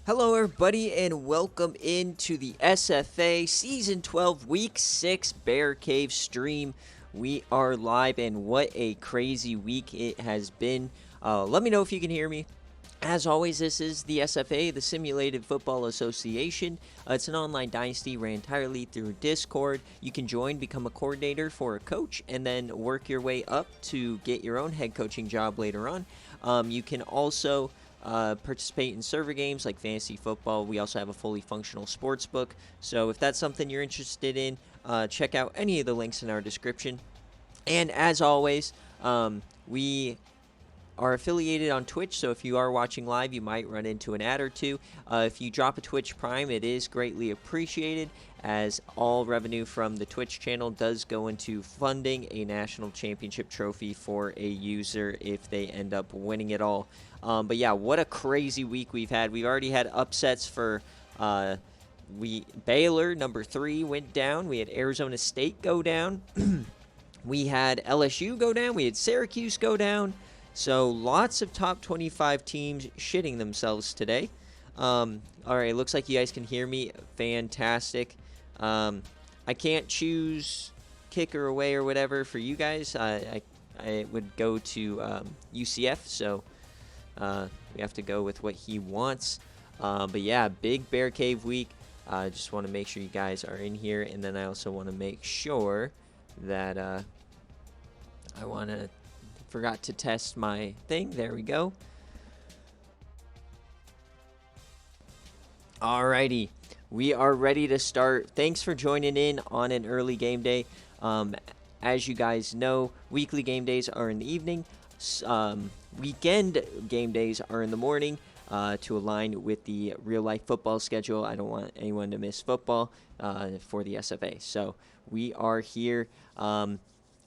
Hello, everybody, and welcome into the SFA Season 12 Week 6 Bear Cave stream. We are live, and what a crazy week it has been. Let me know if you can hear me. As always, this is the SFA, the Simulated Football Association. It's an online dynasty ran entirely through Discord. You can join, become a coordinator for a coach, and then work your way up to get your own head coaching job later on. You can also participate in server games like fantasy football. We also have a fully functional sports book. So if that's something you're interested in, check out any of the links in our description. And as always, we are affiliated on Twitch, so if you are watching live, you might run into an ad or two. If you drop a Twitch Prime, it is greatly appreciated, as all revenue from the Twitch channel does go into funding a national championship trophy for a user if they end up winning it all. But yeah, what a crazy week we've had. We've already had upsets for Baylor, number 3, went down. We had Arizona State go down. We had LSU go down. We had Syracuse go down. So lots of top 25 teams shitting themselves today. All right, looks like you guys can hear me. Fantastic. I can't choose kick or away or whatever for you guys. I would go to UCF, so we have to go with what he wants. But yeah, big Bear Cave week. Just want to make sure you guys are in here, and then I also want to make sure that forgot to test my thing. There we go. Alrighty, we are ready to start. Thanks for joining in on an early game day. As you guys know, weekly game days are in the evening. Weekend game days are in the morning to align with the real-life football schedule. I don't want anyone to miss football for the SFA. So we are here.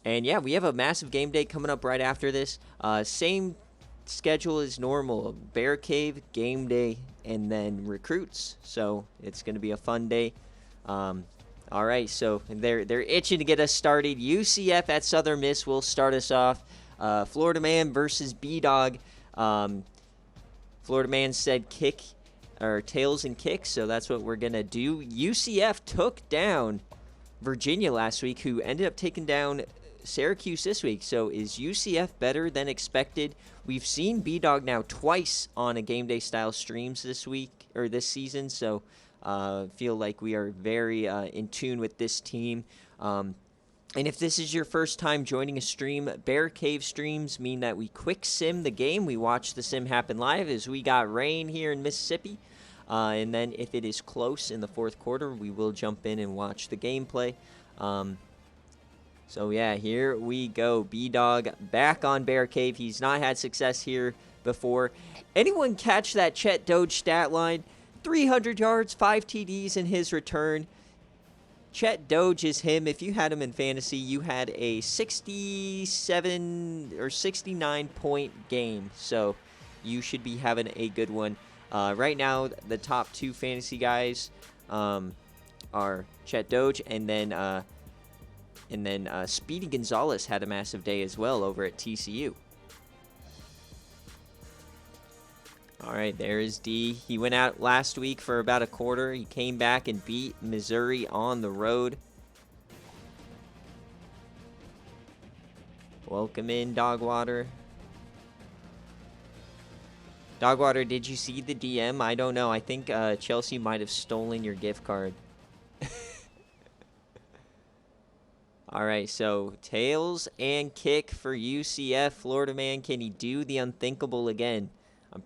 And yeah, we have a massive game day coming up right after this. Same schedule as normal. Bear Cave, game day, and then recruits. So it's going to be a fun day. All right, so they're itching to get us started. UCF at Southern Miss will start us off. Florida Man versus B-Dog. Florida Man said kick, or tails and kicks, so that's what we're going to do. UCF took down Virginia last week, who ended up taking down Syracuse this week. So is UCF better than expected? We've seen B-Dog now twice on a game day style streams this week, or this season, so feel like we are very in tune with this team. And if this is your first time joining a stream, Bear Cave streams mean that we quick sim the game. We watch the sim happen live, as we got rain here in Mississippi. And then if it is close in the fourth quarter, we will jump in and watch the gameplay. So yeah, here we go. B-Dog back on Bear Cave. He's not had success here before. Anyone catch that Chet Doge stat line? 300 yards, 5 TDs in his return. Chet Doge is him. If you had him in fantasy, you had a 67 or 69 point game. So you should be having a good one. Right now, the top 2 fantasy guys are Chet Doge, and then Speedy Gonzalez had a massive day as well over at TCU. All right, there is D. He went out last week for about a quarter. He came back and beat Missouri on the road. Welcome in, Dogwater. Dogwater, did you see the DM? I don't know. I think Chelsea might have stolen your gift card. All right, so tails and kick for UCF. Florida Man, can he do the unthinkable again? I'm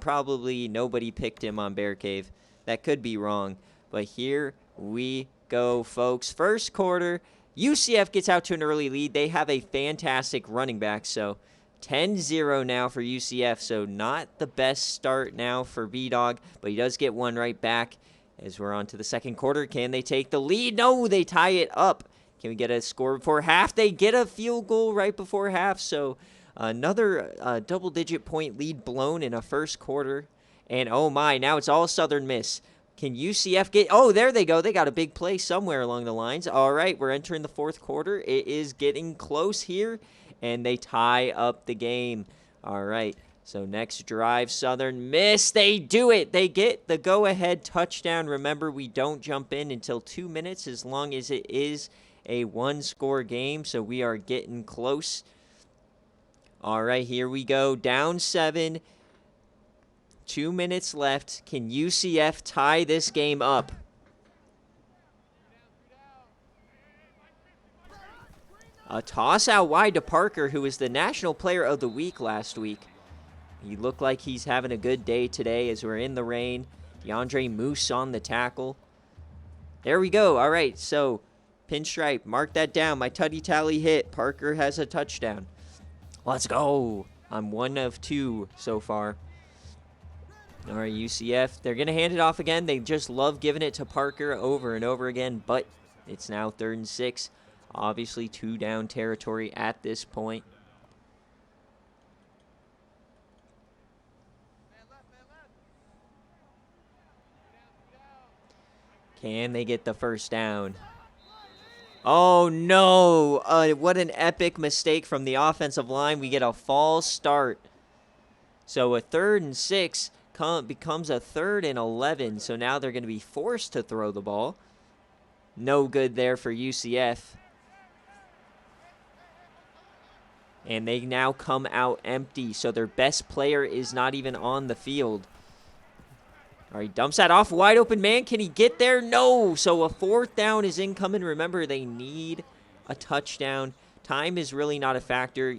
probably nobody picked him on Bear Cave. That could be wrong, but here we go, folks. First quarter, UCF gets out to an early lead. They have a fantastic running back, so 10-0 now for UCF, so not the best start now for B-Dog, but he does get one right back as we're on to the second quarter. Can they take the lead? No, they tie it up. Can we get a score before half? They get a field goal right before half, so another double-digit point lead blown in a first quarter. And oh my, now it's all Southern Miss. Can UCF get... Oh, there they go. They got a big play somewhere along the lines. All right, we're entering the fourth quarter. It is getting close here, and they tie up the game. All right, So next drive, Southern Miss. They do it. They get the go-ahead touchdown. Remember, we don't jump in until 2 minutes as long as it is a one-score game. So we are getting close. All right, here we go. Down 7. 2 minutes left. Can UCF tie this game up? A toss out wide to Parker, who was the National Player of the Week last week. He looked like he's having a good day today as we're in the rain. DeAndre Moose on the tackle. There we go. All right, so pinstripe, mark that down. My tutty tally hit. Parker has a touchdown. Let's go. I'm 1 of 2 so far. All right, UCF. They're going to hand it off again. They just love giving it to Parker over and over again, but it's now 3rd and 6. Obviously, 2 down territory at this point. Can they get the first down? Oh, no. What an epic mistake from the offensive line. We get a false start. So a 3rd and 6 becomes a 3rd and 11. So now they're going to be forced to throw the ball. No good there for UCF. And they now come out empty. So their best player is not even on the field. All right, dumps that off. Wide open man. Can he get there? No. So a 4th down is incoming. Remember, they need a touchdown. Time is really not a factor.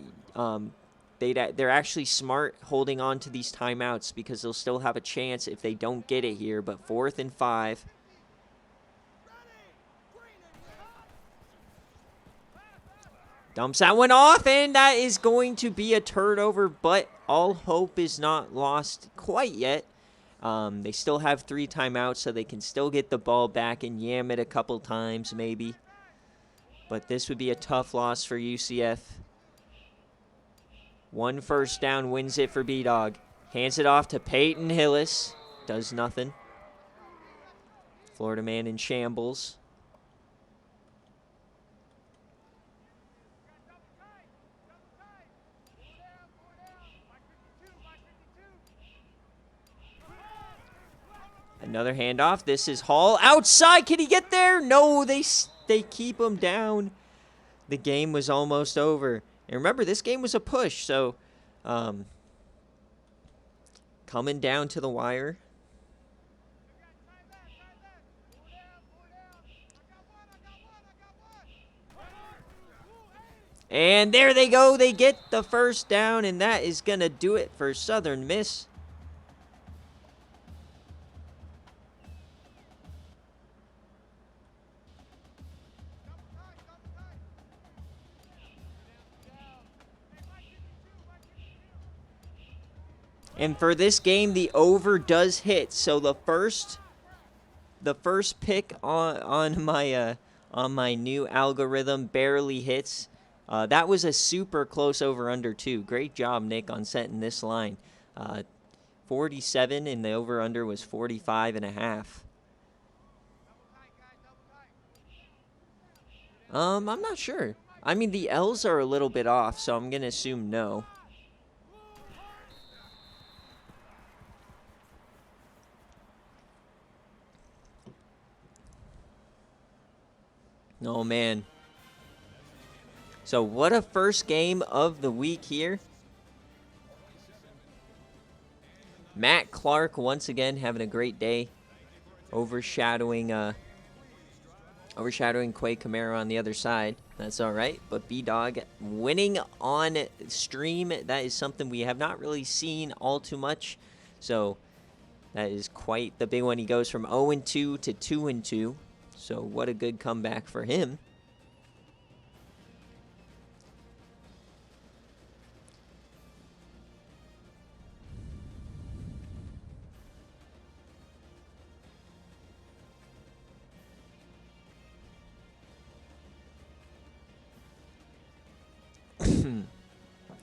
They're actually smart holding on to these timeouts because they'll still have a chance if they don't get it here. But 4th and 5. Dumps that one off, and that is going to be a turnover, but all hope is not lost quite yet. They still have 3 timeouts, so they can still get the ball back and yam it a couple times maybe. But this would be a tough loss for UCF. 1 first down wins it for B-Dog. Hands it off to Peyton Hillis. Does nothing. Florida man in shambles. Another handoff. This is Hall. Outside. Can he get there? No, they keep him down. The game was almost over. And remember, this game was a push, so coming down to the wire. And there they go. They get the first down, and that is going to do it for Southern Miss. And for this game, the over does hit. So the first pick on my new algorithm barely hits. That was a super close over/under too. Great job, Nick, on setting this line. 47, and the over/under was 45.5. I'm not sure. I mean, the L's are a little bit off, so I'm gonna assume no. Oh, man. So what a first game of the week here. Matt Clark once again having a great day. Overshadowing Quay Camaro on the other side. That's all right. But B-Dog winning on stream. That is something we have not really seen all too much. So that is quite the big one. He goes from 0-2 to 2-2. So what a good comeback for him.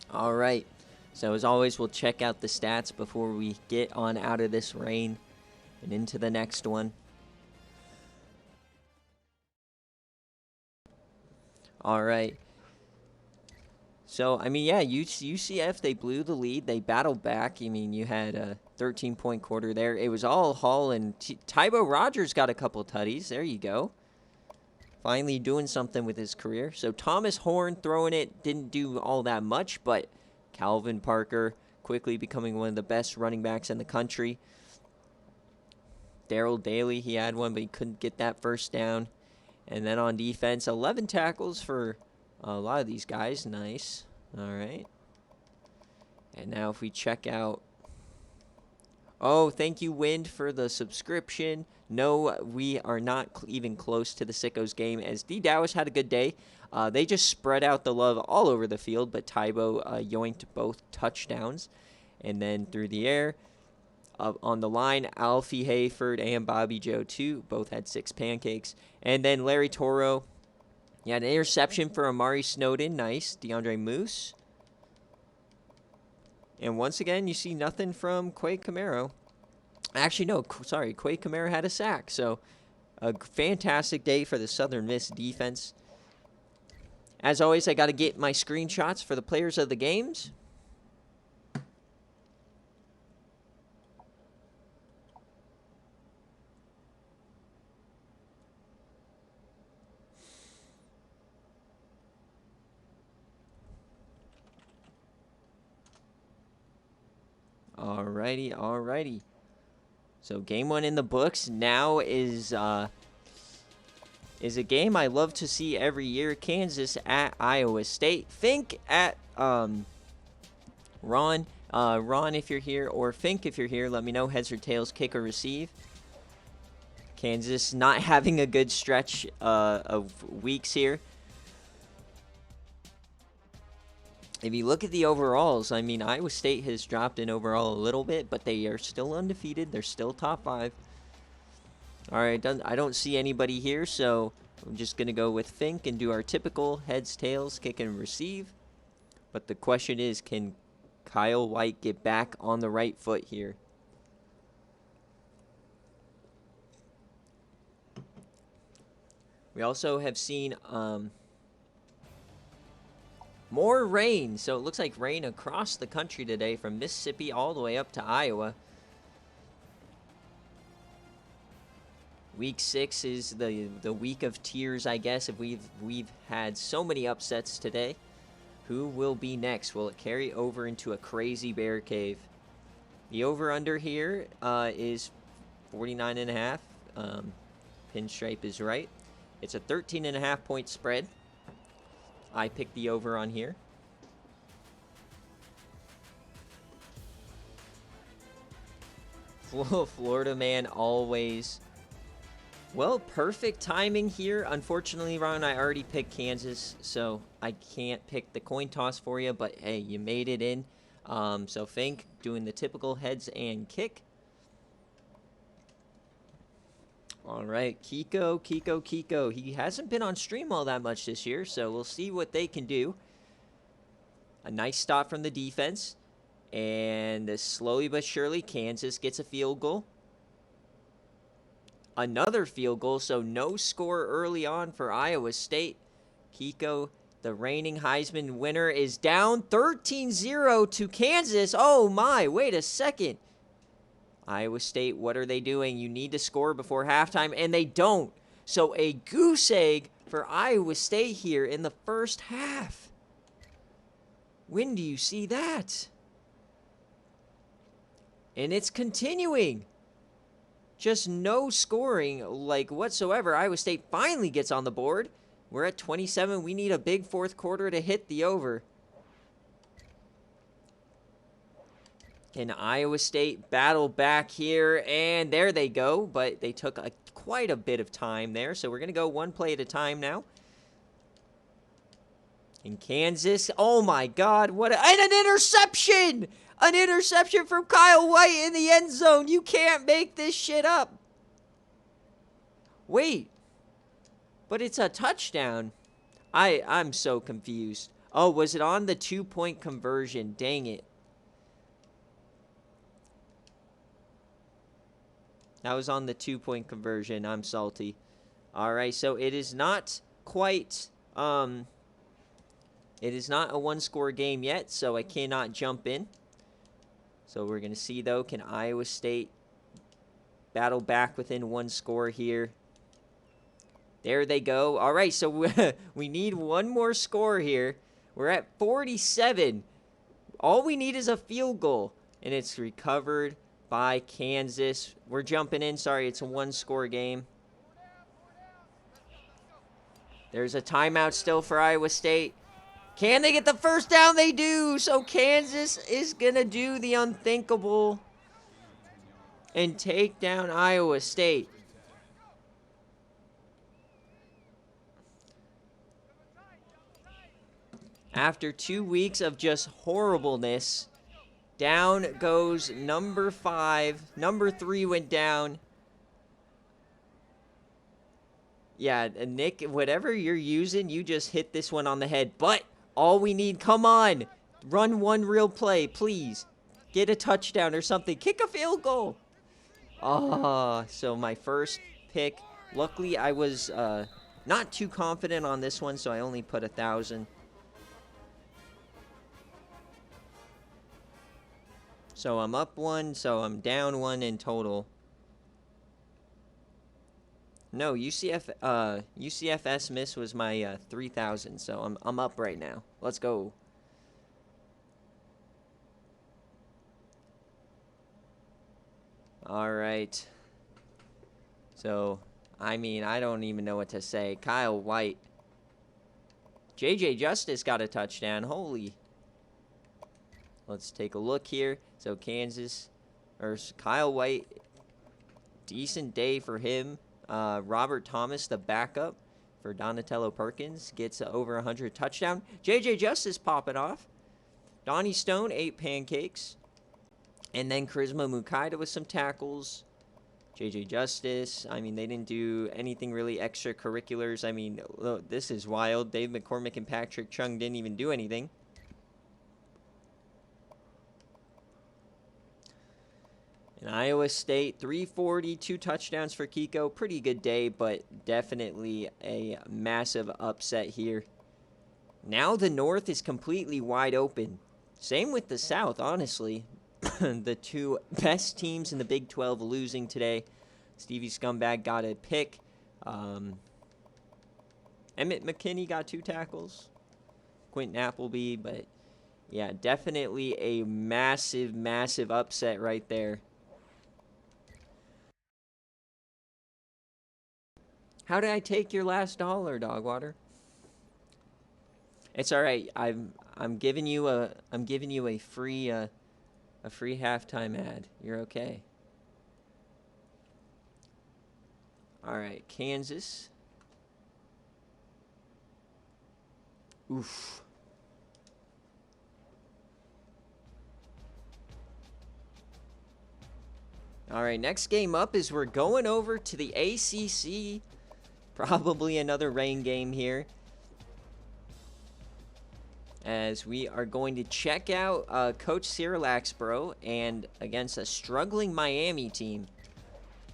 All right. So as always, we'll check out the stats before we get on out of this rain and into the next one. All right. So, I mean, yeah, UCF, they blew the lead. They battled back. I mean, you had a 13-point quarter there. It was all Hall, and Tybo Rogers got a couple tutties. There you go. Finally doing something with his career. So, Thomas Horn throwing it didn't do all that much, but Calvin Parker quickly becoming one of the best running backs in the country. Darryl Daly, he had one, but he couldn't get that first down. And then on defense, 11 tackles for a lot of these guys. Nice. All right. And now if we check out... Oh, thank you, Wind, for the subscription. No, we are not even close to the Sickos game, as D. Dowish had a good day. They just spread out the love all over the field, but Tybo yoinked both touchdowns. And then through the air, on the line, Alfie Hayford and Bobby Joe, too. Both had 6 pancakes. And then Larry Toro, he had an interception for Amari Snowden. Nice. DeAndre Moose. And once again, you see nothing from Quay Camaro. Actually, no, sorry. Quay Camaro had a sack. So, a fantastic day for the Southern Miss defense. As always, I got to get my screenshots for the players of the games. Alrighty. So game 1 in the books. Now is a game I love to see every year. Kansas at Iowa State. Fink at Ron. Ron, if you're here, or Fink, if you're here, let me know. Heads or tails, kick or receive. Kansas not having a good stretch of weeks here. If you look at the overalls, I mean, Iowa State has dropped in overall a little bit, but they are still undefeated. They're still top 5. All right, I don't see anybody here, so I'm just going to go with Fink and do our typical heads, tails, kick, and receive. But the question is, can Kyle White get back on the right foot here? We also have seen... more rain, so it looks like rain across the country today from Mississippi all the way up to Iowa. Week 6 is the week of tears, I guess, if we've had so many upsets today. Who will be next? Will it carry over into a crazy BearCave? The over-under here is 49.5. Pinstripe is right. It's a 13.5 point spread. I picked the over on here. Florida man always. Well, perfect timing here. Unfortunately, Ron, I already picked Kansas, so I can't pick the coin toss for you. But, hey, you made it in. So, Fink doing the typical heads and kick. All right, Kiko. He hasn't been on stream all that much this year, so we'll see what they can do. A nice stop from the defense. And slowly but surely, Kansas gets a field goal. Another field goal, so no score early on for Iowa State. Kiko, the reigning Heisman winner, is down 13-0 to Kansas. Oh my, wait a second. Iowa State, what are they doing? You need to score before halftime, and they don't. So a goose egg for Iowa State here in the first half. When do you see that? And it's continuing. Just no scoring like whatsoever. Iowa State finally gets on the board. We're at 27. We need a big fourth quarter to hit the over. Can Iowa State battle back here? And there they go. But they took quite a bit of time there. So we're going to go one play at a time now. In Kansas. Oh, my God. And an interception! An interception from Kyle White in the end zone. You can't make this shit up. Wait. But it's a touchdown. I'm so confused. Oh, was it on the 2-point conversion? Dang it. That was on the 2-point conversion. I'm salty. All right, so it is not quite It is not a one-score game yet, so I cannot jump in. So we're going to see, though, can Iowa State battle back within one score here? There they go. All right, so we need one more score here. We're at 47. All we need is a field goal, and it's recovered by Kansas. We're jumping in. Sorry, it's a one-score game. There's a timeout still for Iowa State. Can they get the first down? They do. So Kansas is going to do the unthinkable and take down Iowa State. After 2 weeks of just horribleness, down goes number 5. Number 3 went down. Yeah, Nick, whatever you're using, you just hit this one on the head. But all we need, come on, run one real play, please. Get a touchdown or something. Kick a field goal. So my first pick. Luckily, I was not too confident on this one, so I only put 1,000. So I'm up 1, so I'm down 1 in total. No, UCFS miss was my 3,000, so I'm up right now. Let's go. All right. So, I mean, I don't even know what to say. Kyle White. JJ Justice got a touchdown. Holy. Let's take a look here. So, Kansas, or Kyle White, decent day for him. Robert Thomas, the backup for Donatello Perkins, gets over 100 touchdown. JJ Justice popping off. Donnie Stone, 8 pancakes. And then Charisma Mukaida with some tackles. JJ Justice. I mean, they didn't do anything really extracurriculars. I mean, this is wild. Dave McCormick and Patrick Chung didn't even do anything. And Iowa State, 340, 2 touchdowns for Kiko. Pretty good day, but definitely a massive upset here. Now the North is completely wide open. Same with the South, honestly. The 2 best teams in the Big 12 losing today. Stevie Scumbag got a pick. Emmett McKinney got 2 tackles. Quentin Appleby, but yeah, definitely a massive, massive upset right there. How did I take your last dollar, Dogwater? It's all right. I'm giving you a free halftime ad. You're okay. All right, Kansas. Oof. All right, next game up is we're going over to the ACC. Probably another rain game here, as we are going to check out Coach Cyril Axborough and against a struggling Miami team.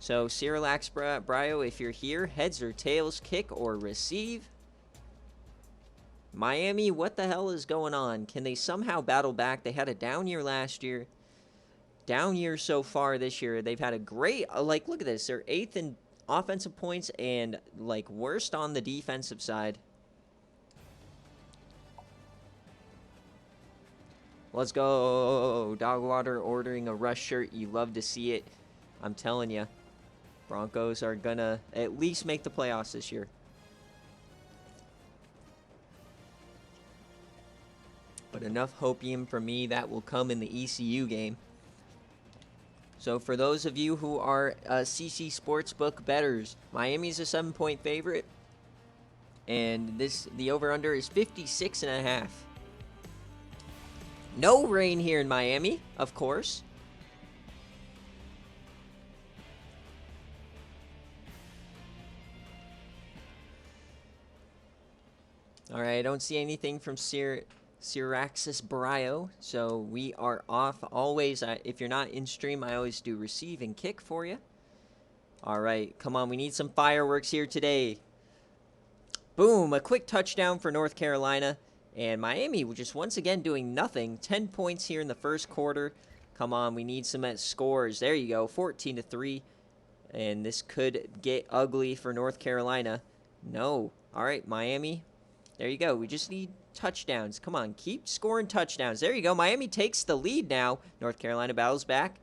So Cyril Axborough, if you're here, heads or tails, kick or receive. Miami, what the hell is going on? Can they somehow battle back? They had a down year last year. Down year so far this year. They've had a great, look at this. They're 8th in offensive points and, worst on the defensive side. Let's go. Dogwater ordering a Rush shirt. You love to see it. I'm telling you. Broncos are going to at least make the playoffs this year. But enough hopium for me. That will come in the ECU game. So for those of you who are CC Sportsbook bettors, Miami's a 7-point favorite. And the over-under is 56.5. No rain here in Miami, of course. All right, I don't see anything from Syraxis Brio, so we are off. Always, if you're not in stream, I always do receive and kick for you. All right, come on, we need some fireworks here today. Boom, a quick touchdown for North Carolina. And Miami just once again doing nothing. 10 points here in the first quarter. Come on, we need some scores. There you go, 14-3. And this could get ugly for North Carolina. No. All right, Miami. There you go. We just need touchdowns. Come on, keep scoring touchdowns. There you go. Miami takes the lead now. North Carolina battles back.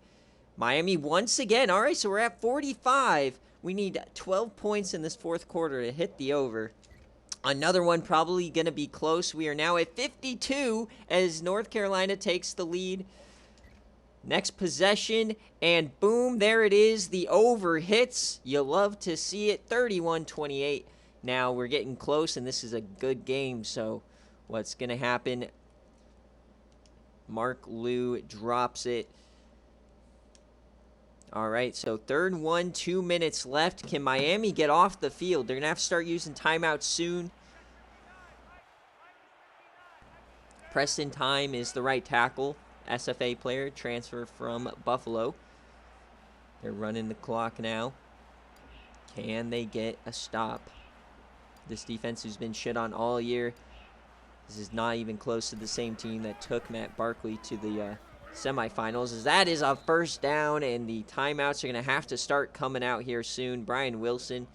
Miami once again. All right, so we're at 45. We need 12 points in this fourth quarter to hit the over. Another one probably going to be close. We are now at 52 as North Carolina takes the lead. Next possession, and boom, there it is. The over hits. You love to see it. 31-28. Now we're getting close, and this is a good game. So what's going to happen? Mark Liu drops it. All right, so 3rd and 1, 2 minutes left. Can Miami get off the field? They're going to have to start using timeouts soon. Preston Time is the right tackle. SFA player, transfer from Buffalo. They're running the clock now. Can they get a stop? This defense who's been shit on all year. This is not even close to the same team that took Matt Barkley to the semifinals. As that is a first down, and the timeouts are going to have to start coming out here soon. Brian Wilson.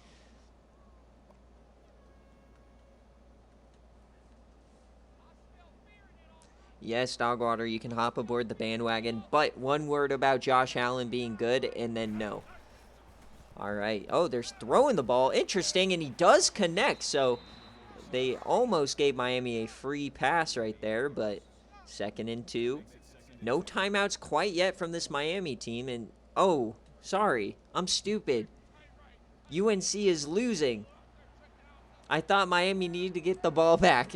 Yes, Dogwater, you can hop aboard the bandwagon, but one word about Josh Allen being good, and then no. All right. Oh, they're throwing the ball. Interesting, and he does connect, so they almost gave Miami a free pass right there, but 2nd and 2. No timeouts quite yet from this Miami team, and oh, sorry, I'm stupid. UNC is losing. I thought Miami needed to get the ball back.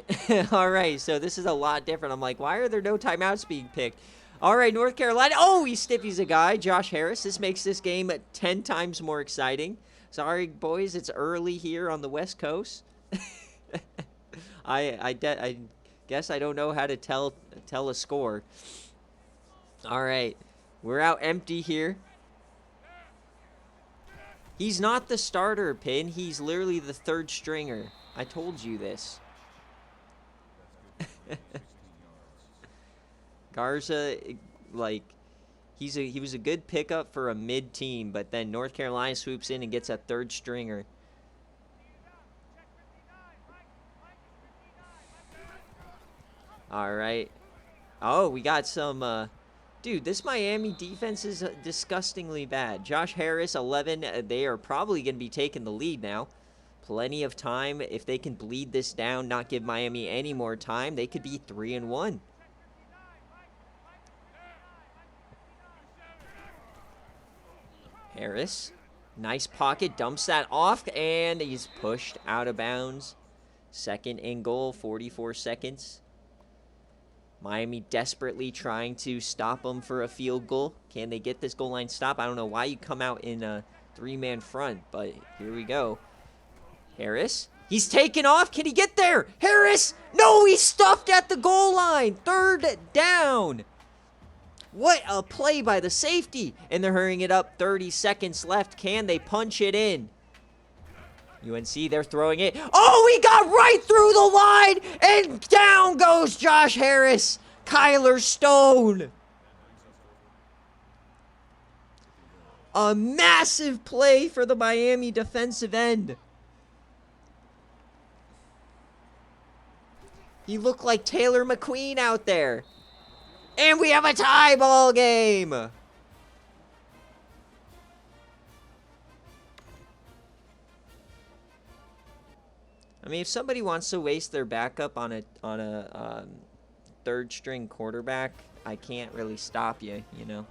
All right, so this is a lot different. I'm like, why are there no timeouts being picked? All right, North Carolina. Oh, he stiffies a guy, Josh Harris. This makes this game 10 times more exciting. Sorry, boys, it's early here on the West Coast. I guess I don't know how to tell a score. All right, we're out empty here. He's not the starter, Pin. He's literally the 3rd stringer. I told you this. Garza, like, he was a good pickup for a mid-team, but then North Carolina swoops in and gets a 3rd stringer. All right. Oh, we got some... Dude, this Miami defense is disgustingly bad. Josh Harris, 11. They are probably going to be taking the lead now. Plenty of time. If they can bleed this down, not give Miami any more time, they could be 3 and 1. Harris, nice pocket, dumps that off, and he's pushed out of bounds. 2nd and goal, 44 seconds. Miami desperately trying to stop them for a field goal. Can they get this goal line stop? I don't know why you come out in a 3-man front, but here we go. Harris, he's taken off. Can he get there? Harris, no, he's stuffed at the goal line. 3rd down. What a play by the safety. And they're hurrying it up. 30 seconds left. Can they punch it in? UNC, they're throwing it. Oh, he got right through the line, and down goes Josh Harris. Kyler Stone. A massive play for the Miami defensive end. He looked like Taylor McQueen out there. And we have a tie ball game. I mean, if somebody wants to waste their backup on a 3rd string quarterback, I can't really stop you, you know.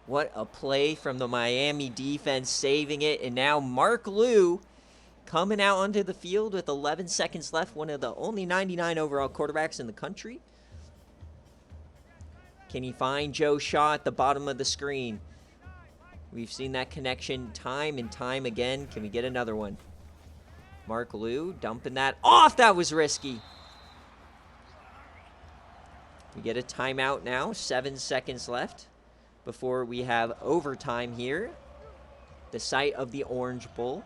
What a play from the Miami defense, saving it. And now Mark Liu coming out onto the field with 11 seconds left, one of the only 99 overall quarterbacks in the country. Can he find Joe Shaw at the bottom of the screen? We've seen that connection time and time again. Can we get another one? Mark Liu dumping that off. That was risky. We get a timeout now. 7 seconds left before we have overtime here. The site of the Orange Bowl.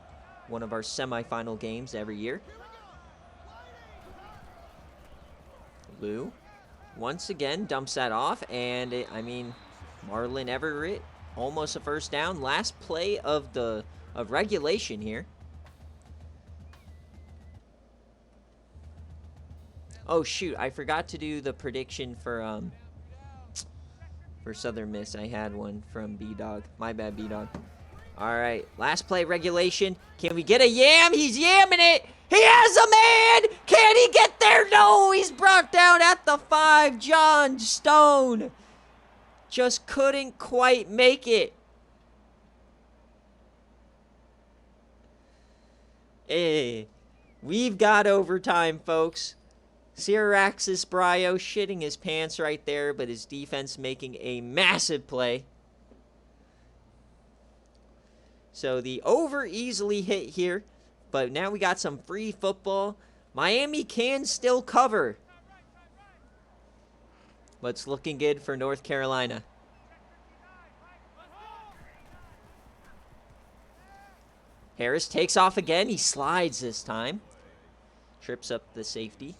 one of our semifinal games every year. Lou, once again, dumps that off, and Marlon Everett, almost a first down. Last play of regulation here. Oh shoot, I forgot to do the prediction for Southern Miss. I had one from B-Dog. My bad, B-Dog. All right, last play regulation. Can we get a yam? He's yamming it. He has a man. Can he get there? No, he's brought down at the 5. John Stone just couldn't quite make it. Hey, we've got overtime, folks. Siraxis Brio shitting his pants right there, but his defense making a massive play. So the over easily hit here, but now we got some free football. Miami can still cover, but it's looking good for North Carolina. Harris takes off again. He slides this time. Trips up the safety.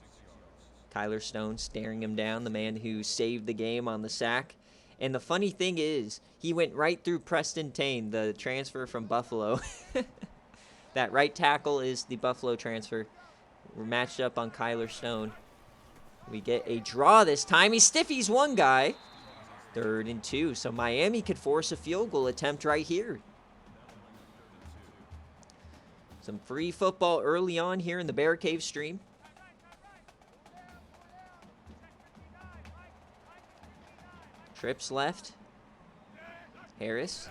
Kyler Stone staring him down, the man who saved the game on the sack. And the funny thing is, he went right through Preston Tane, the transfer from Buffalo. That right tackle is the Buffalo transfer. We're matched up on Kyler Stone. We get a draw this time. He stiffies one guy. 3rd and 2. So Miami could force a field goal attempt right here. Some free football early on here in the BearCave stream. Trips left. Harris.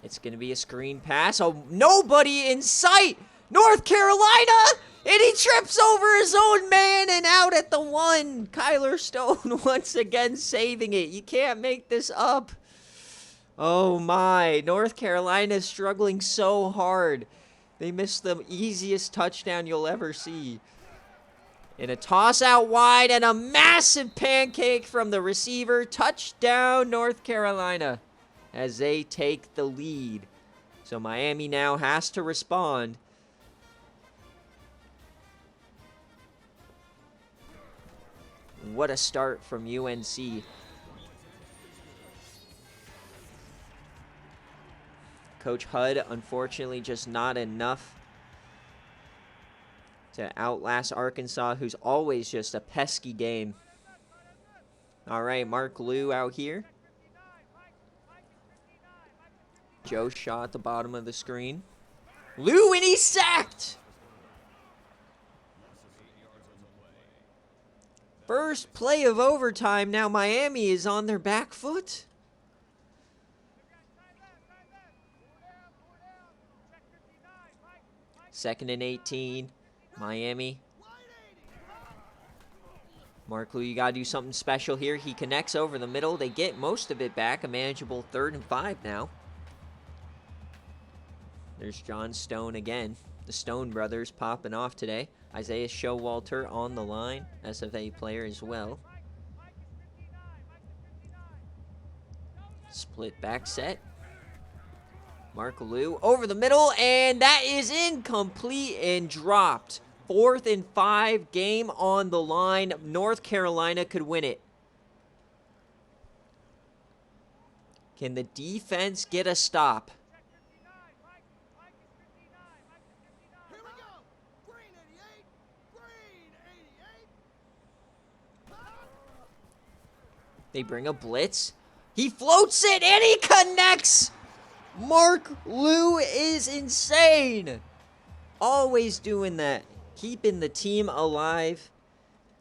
It's going to be a screen pass. Oh, nobody in sight. North Carolina. And he trips over his own man and out at the 1. Kyler Stone once again saving it. You can't make this up. Oh my. North Carolina is struggling so hard. They missed the easiest touchdown you'll ever see. And a toss out wide and a massive pancake from the receiver. Touchdown, North Carolina, as they take the lead. So Miami now has to respond. What a start from UNC. Coach Hud, unfortunately, just not enough to outlast Arkansas, who's always just a pesky game. All right, Mark Liu out here. Joe Shaw at the bottom of the screen. Liu, and he's sacked! First play of overtime. Now Miami is on their back foot. Second and 18. Miami. Mark Liu, you got to do something special here. He connects over the middle. They get most of it back. A manageable 3rd and 5 now. There's John Stone again. The Stone brothers popping off today. Isaiah Showalter on the line. SFA player as well. Split back set. Mark Liu over the middle, and that is incomplete and dropped. 4th and 5, game on the line. North Carolina could win it. Can the defense get a stop? They bring a blitz. He floats it, and he connects! Mark Liu is insane. Always doing that. Keeping the team alive.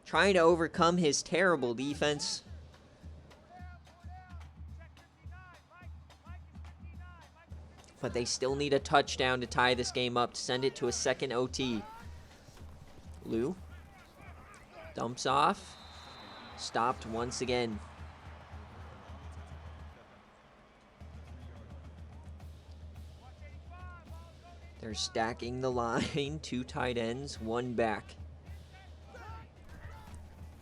Trying to overcome his terrible defense. But they still need a touchdown to tie this game up, to send it to a second OT. Liu dumps off. Stopped once again. They're stacking the line. 2 tight ends, 1 back.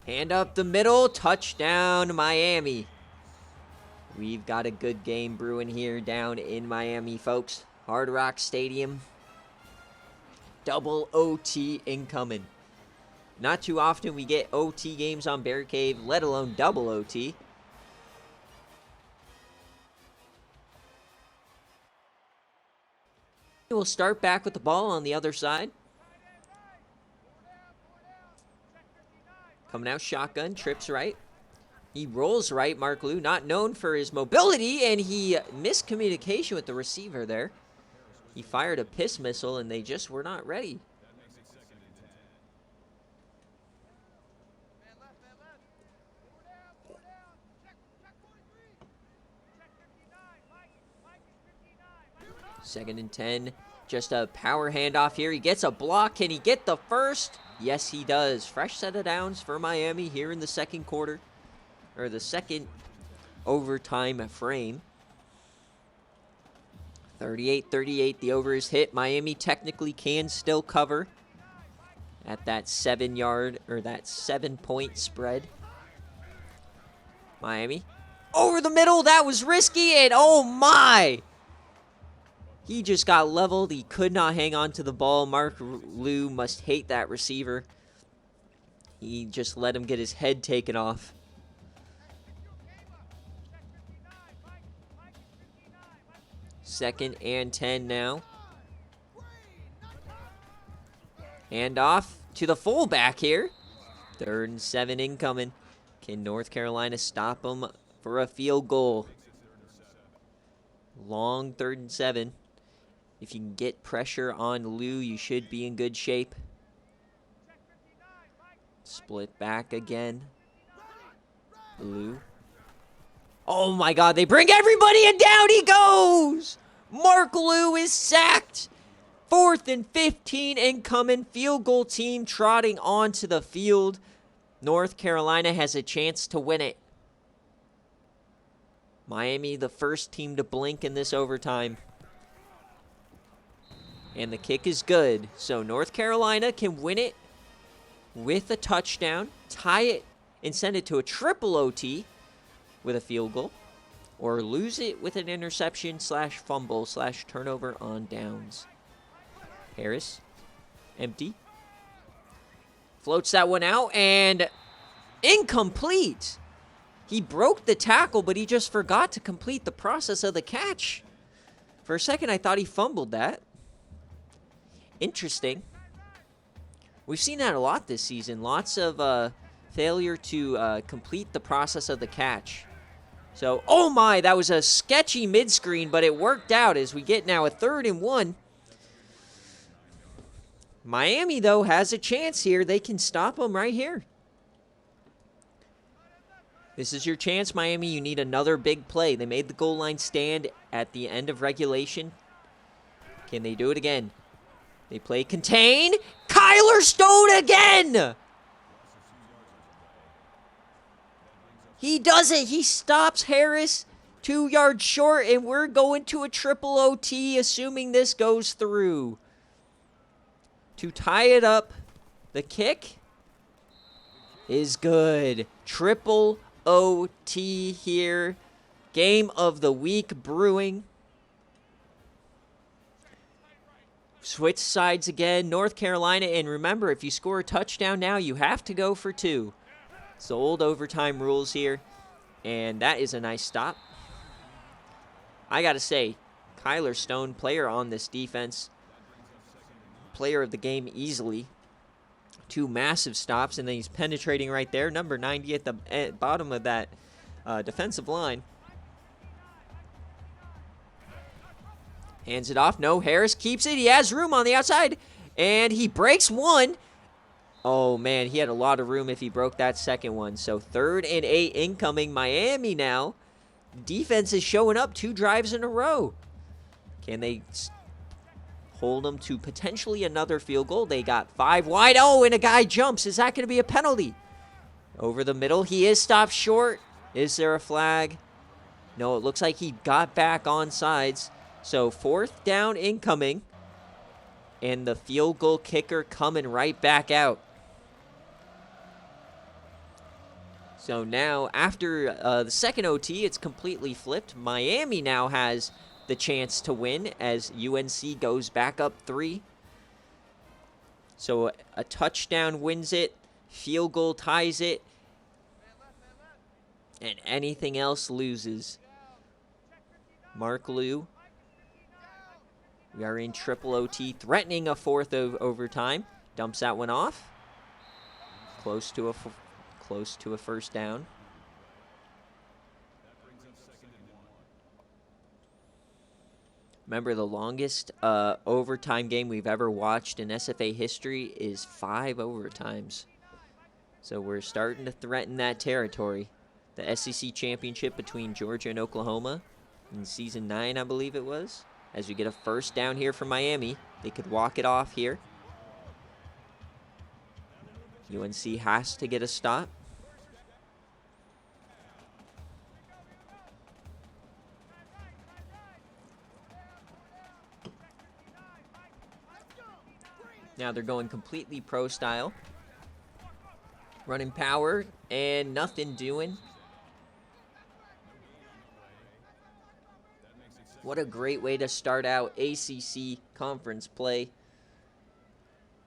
Hand up the middle. Touchdown, Miami. We've got a good game brewing here down in Miami, folks. Hard Rock Stadium. Double OT incoming. Not too often we get OT games on BearCave, let alone double OT. We'll start back with the ball on the other side. Coming out shotgun, trips right. He rolls right, Mark Liu, not known for his mobility, and he missed communication with the receiver there. He fired a piss missile, and they just were not ready. Second and 10. Just a power handoff here. He gets a block. Can he get the first? Yes, he does. Fresh set of downs for Miami here in the second quarter. Or the second overtime frame. 38-38. The over is hit. Miami technically can still cover at that 7-yard or that 7-point spread. Miami over the middle. That was risky. And oh my! He just got leveled. He could not hang on to the ball. Mark Liu must hate that receiver. He just let him get his head taken off. Second and 10 now. Hand off to the fullback here. 3rd and 7 incoming. Can North Carolina stop him for a field goal? Long 3rd and 7. If you can get pressure on Liu, you should be in good shape. Split back again. Liu. Oh my God, they bring everybody and down he goes! Mark Liu is sacked. 4th and 15 incoming. Field goal team trotting onto the field. North Carolina has a chance to win it. Miami, the first team to blink in this overtime. And the kick is good. So North Carolina can win it with a touchdown, tie it, and send it to a triple OT with a field goal. Or lose it with an interception / fumble / turnover on downs. Harris, empty. Floats that one out and incomplete. He broke the tackle, but he just forgot to complete the process of the catch. For a second, I thought he fumbled that. Interesting. We've seen that a lot this season. Lots of failure to complete the process of the catch. So, oh my, that was a sketchy mid-screen, but it worked out as we get now a 3rd and 1. Miami, though, has a chance here. They can stop them right here. This is your chance, Miami. You need another big play. They made the goal line stand at the end of regulation. Can they do it again? They play contain. Kyler Stone again! He does it. He stops Harris 2 yards short, and we're going to a triple OT, assuming this goes through. To tie it up, the kick is good. Triple OT here. Game of the week brewing. Switch sides again. North Carolina, and remember, if you score a touchdown now, you have to go for 2. It's the old overtime rules here, and that is a nice stop. I got to say, Kyler Stone, player on this defense, player of the game easily. 2 massive stops, and then he's penetrating right there. Number 90 at the bottom of that defensive line. Hands it off. No, Harris keeps it. He has room on the outside, and he breaks one. Oh, man, he had a lot of room if he broke that second one. So 3rd and 8 incoming. Miami now. Defense is showing up 2 drives in a row. Can they hold them to potentially another field goal? They got 5 wide. Oh, and a guy jumps. Is that going to be a penalty? Over the middle. He is stopped short. Is there a flag? No, it looks like he got back on sides. So 4th down incoming. And the field goal kicker coming right back out. So now, after the second OT, it's completely flipped. Miami now has the chance to win as UNC goes back up 3. So a touchdown wins it, field goal ties it, and anything else loses. Mark Liu. We are in triple OT, threatening a 4th overtime. Dumps that one off. Close to a first down. Remember, the longest overtime game we've ever watched in SFA history is 5 overtimes. So we're starting to threaten that territory. The SEC championship between Georgia and Oklahoma in season 9, I believe it was. As we get a first down here from Miami. They could walk it off here. UNC has to get a stop. Now they're going completely pro style. Running power and nothing doing. What a great way to start out ACC conference play.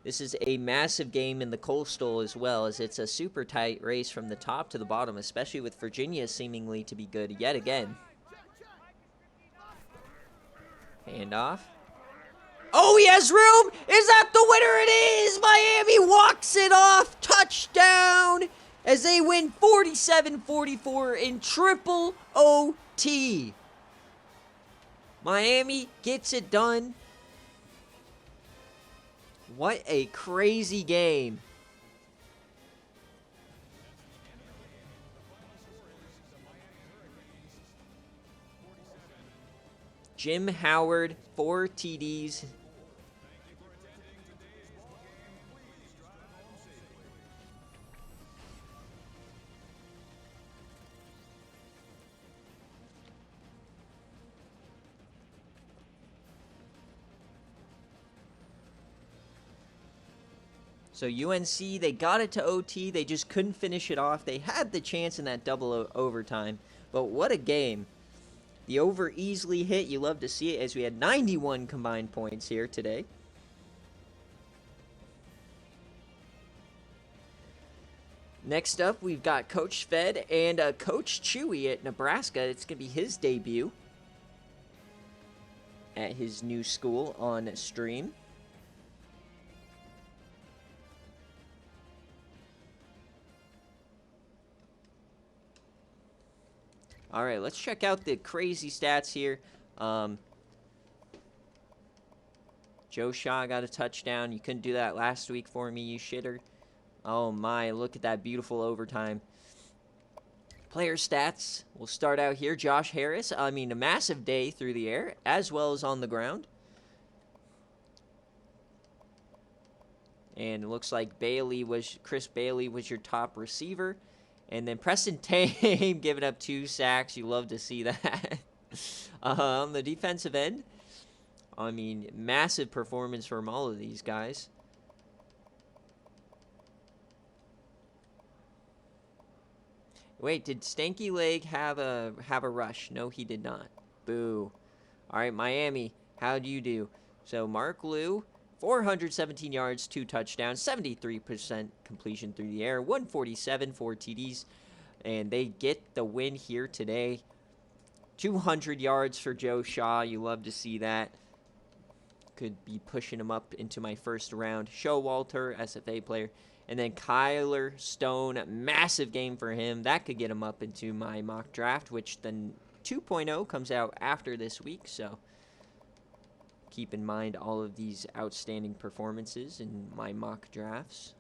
This is a massive game in the Coastal as well, as it's a super tight race from the top to the bottom, especially with Virginia seemingly to be good yet again. Handoff. Oh, he has room! Is that the winner? It is! Miami walks it off! Touchdown! As they win 47-44 in triple OT. Miami gets it done. What a crazy game. Jim Howard, 4 TDs. So UNC, they got it to OT. They just couldn't finish it off. They had the chance in that double overtime. But what a game. The over easily hit. You love to see it, as we had 91 combined points here today. Next up, we've got Coach Fed and Coach Chewy at Nebraska. It's going to be his debut at his new school on stream. All right, let's check out the crazy stats here. Joe Shaw got a touchdown. You couldn't do that last week for me, you shitter. Oh my, look at that beautiful overtime. Player stats. We'll start out here. Josh Harris, a massive day through the air as well as on the ground. And it looks like Chris Bailey was your top receiver. And then Preston Tame giving up 2 sacks. You love to see that. On the defensive end, massive performance from all of these guys. Wait, did Stanky Leg have a rush? No, he did not. Boo. All right, Miami, how'd you do? So Mark Liu, 417 yards, 2 touchdowns, 73% completion through the air, 147, 4 TDs, and they get the win here today. 200 yards for Joe Shaw. You love to see that. Could be pushing him up into my first round. Showalter, SFA player. And then Kyler Stone, massive game for him. That could get him up into my mock draft, which then 2.0 comes out after this week, so keep in mind all of these outstanding performances in my mock drafts.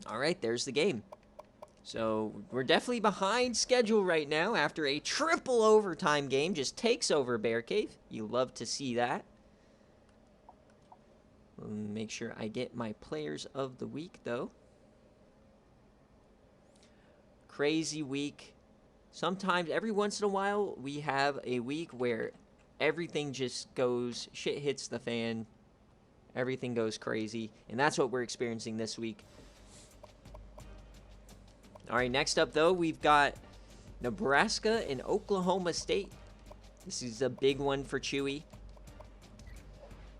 All right, there's the game. So we're definitely behind schedule right now after a triple overtime game. Just takes over BearCave. You love to see that. Make sure I get my players of the week, though. Crazy week. Sometimes, every once in a while, we have a week where everything just goes, shit hits the fan, everything goes crazy, and that's what we're experiencing this week. All right, next up, though, we've got Nebraska and Oklahoma State. This is a big one for Chewy.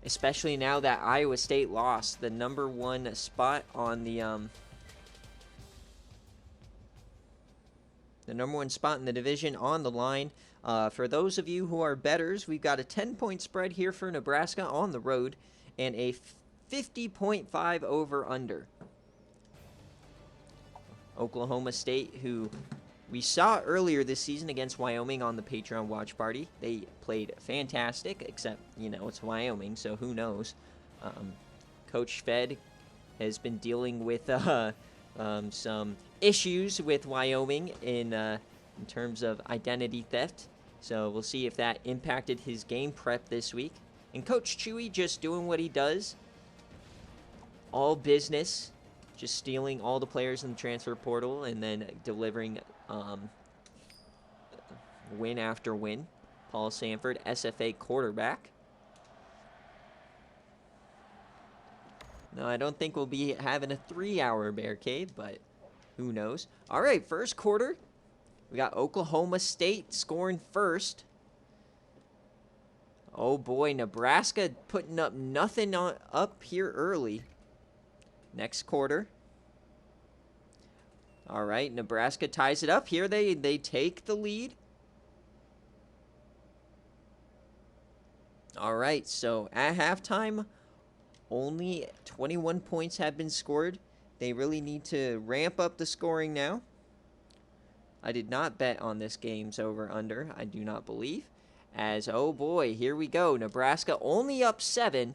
Especially now that Iowa State lost the #1 spot on the #1 spot in the division on the line. For those of you who are bettors, we've got a 10-point spread here for Nebraska on the road and a 50.5 over-under. Oklahoma State, who we saw earlier this season against Wyoming on the Patreon watch party. They played fantastic, except, you know, it's Wyoming, so who knows. Coach Fed has been dealing with some issues with Wyoming in terms of identity theft. So we'll see if that impacted his game prep this week. And Coach Chewy just doing what he does. All business. Just stealing all the players in the transfer portal and then delivering win after win. Paul Sanford, SFA quarterback. No, I don't think we'll be having a 3-hour BearCave, but who knows. All right, first quarter. We got Oklahoma State scoring first. Oh boy, Nebraska putting up nothing up here early. Next quarter. All right, Nebraska ties it up here. They take the lead. All right, so at halftime, only 21 points have been scored. They really need to ramp up the scoring now. I did not bet on this game's over-under, I do not believe. As, oh boy, here we go. Nebraska only up 7.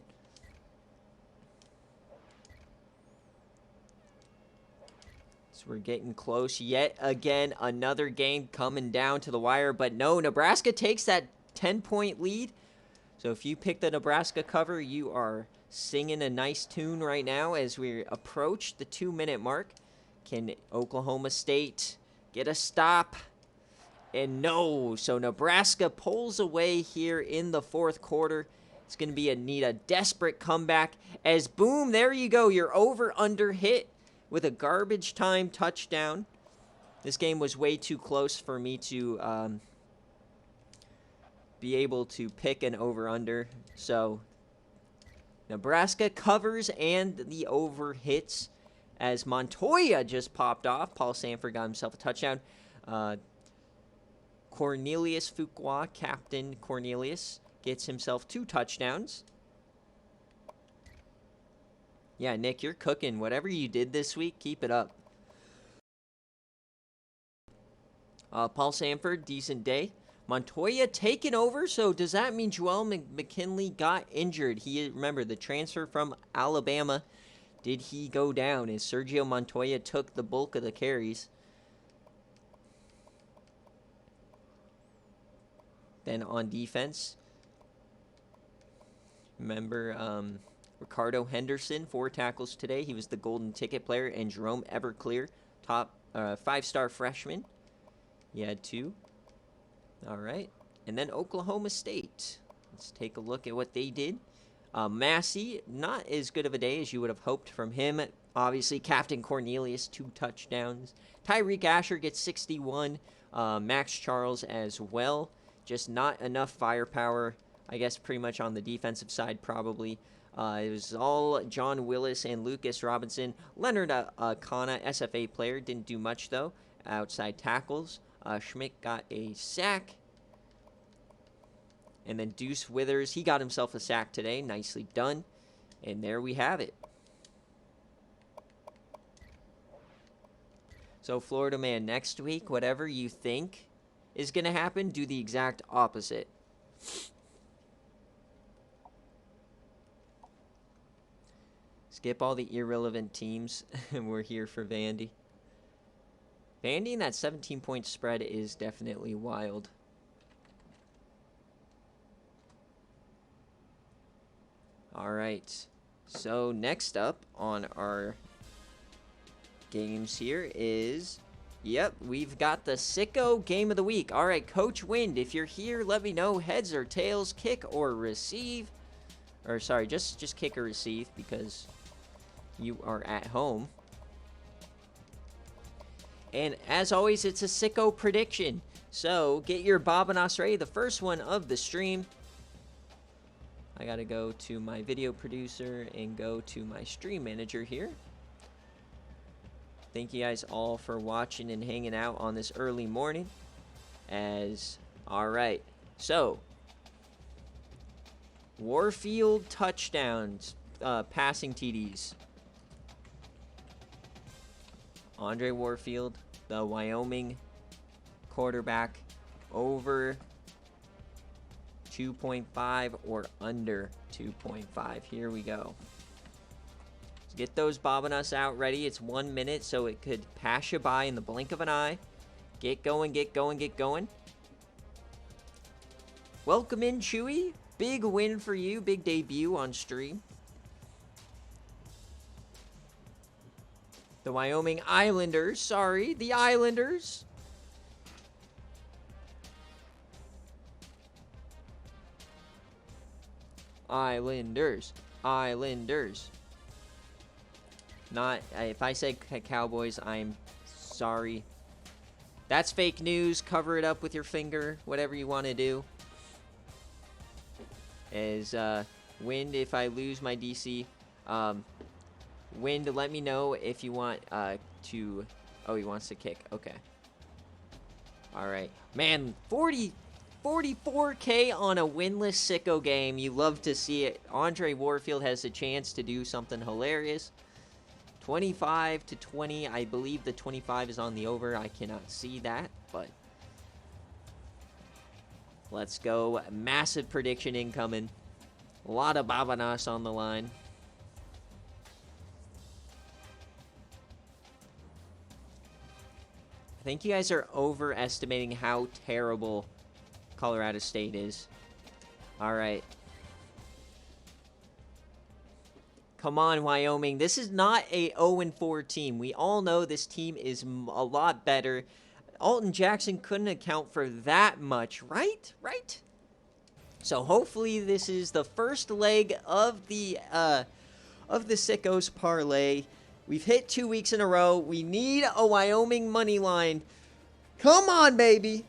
So we're getting close yet again. Another game coming down to the wire. But no, Nebraska takes that 10-point lead. So if you pick the Nebraska cover, you are singing a nice tune right now as we approach the 2-minute mark. Can Oklahoma State get a stop? And no. So Nebraska pulls away here in the fourth quarter. It's going to need a desperate comeback. As boom, there you go. Your over-under hit with a garbage time touchdown. This game was way too close for me to be able to pick an over-under. So Nebraska covers and the over hits as Montoya just popped off. Paul Sanford got himself a touchdown. Cornelius Fuqua, Captain Cornelius, gets himself 2 touchdowns. Yeah, Nick, you're cooking. Whatever you did this week, keep it up. Paul Sanford, decent day. Montoya taking over, so does that mean Joel McKinley got injured? Remember, the transfer from Alabama, did he go down as Sergio Montoya took the bulk of the carries? Then on defense, remember, Ricardo Henderson, 4 tackles today. He was the golden ticket player. And Jerome Everclear, top 5-star freshman. He had 2. All right. And then Oklahoma State. Let's take a look at what they did. Massey, not as good of a day as you would have hoped from him. Obviously, Captain Cornelius, 2 touchdowns. Tyreek Asher gets 61. Max Charles as well. Just not enough firepower, I guess, pretty much on the defensive side, probably. It was all John Willis and Lucas Robinson. Leonard Kana, SFA player, didn't do much, though. Outside tackles. Schmidt got a sack. And then Deuce Withers, he got himself a sack today. Nicely done. And there we have it. So, Florida Man, next week, whatever you think is going to happen, do the exact opposite. Skip all the irrelevant teams. We're here for Vandy. Vandy in that 17-point spread is definitely wild. All right. So next up on our games here is, yep, we've got the Sicko Game of the Week. All right, Coach Wind, if you're here, let me know heads or tails, kick or receive. Or sorry, just kick or receive because you are at home. And as always, it's a Sicko prediction. So get your Bobanos ready, the first one of the stream. I gotta go to my video producer and go to my stream manager here. Thank you guys all for watching and hanging out on this early morning. Alright, so Warfield touchdowns, passing TDs. Andre Warfield, the Wyoming quarterback, over 2.5 or under 2.5. Here we go. Let's get those Bobanos out ready. It's 1 minute, so it could pass you by in the blink of an eye. Get going, get going, get going. Welcome in, Chewy. Big win for you. Big debut on stream. The Wyoming Islanders. Sorry, the Islanders. Islanders. Not, if I say Cowboys, I'm sorry. That's fake news. Cover it up with your finger. Whatever you want to do. Wind, if I lose my DC. Wind, let me know if you want to... Oh, he wants to kick. Okay. Alright. Man, 44K on a winless sicko game. You love to see it. Andre Warfield has a chance to do something hilarious. 25-20. I believe the 25 is on the over. I cannot see that, but... Let's go. Massive prediction incoming. A lot of Bobanos on the line. I think you guys are overestimating how terrible Colorado State is. All right. Come on, Wyoming. This is not a 0-4 team. We all know this team is a lot better. Alton Jackson couldn't account for that much, right? Right? So hopefully this is the first leg of the Sickos parlay. We've hit 2 weeks in a row. We need a Wyoming money line. Come on, baby.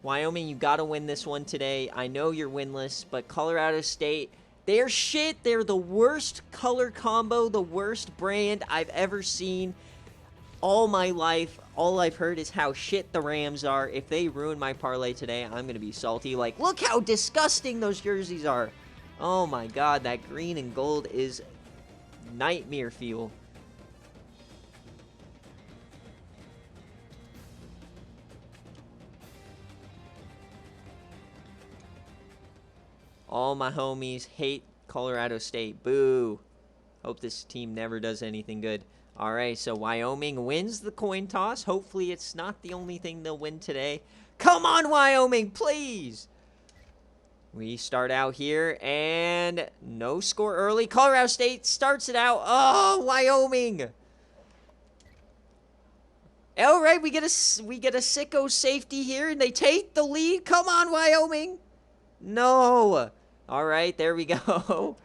Wyoming, you got to win this one today. I know you're winless, but Colorado State, they're shit. They're the worst color combo, the worst brand I've ever seen. All my life, all I've heard is how shit the Rams are. If they ruin my parlay today, I'm going to be salty. Like, look how disgusting those jerseys are. Oh my god, that green and gold is nightmare fuel. All my homies hate Colorado State. Boo. Hope this team never does anything good. All right, so Wyoming wins the coin toss. Hopefully it's not the only thing they'll win today. Come on, Wyoming, please. We start out here, and no score early. Colorado State starts it out. Oh, Wyoming. All right, we get a sicko safety here, and they take the lead. Come on, Wyoming. No. All right, there we go.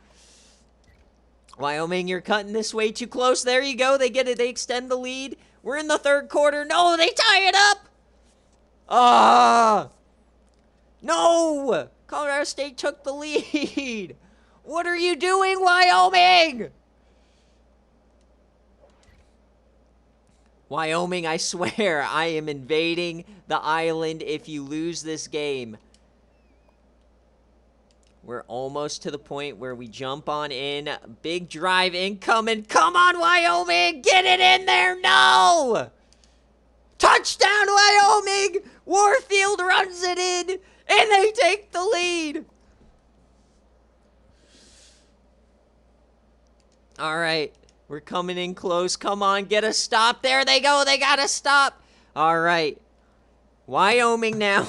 Wyoming, you're cutting this way too close. There you go. They get it. They extend the lead. We're in the third quarter. No, they tie it up. Ah. No. Colorado State took the lead. What are you doing, Wyoming? Wyoming, I swear, I am invading the island if you lose this game. We're almost to the point where we jump on in. Big drive incoming. Come on, Wyoming. Get it in there. No. Touchdown, Wyoming. Warfield runs it in, and they take the lead. All right. We're coming in close. Come on, get a stop. There they go. They got to stop. All right. Wyoming now.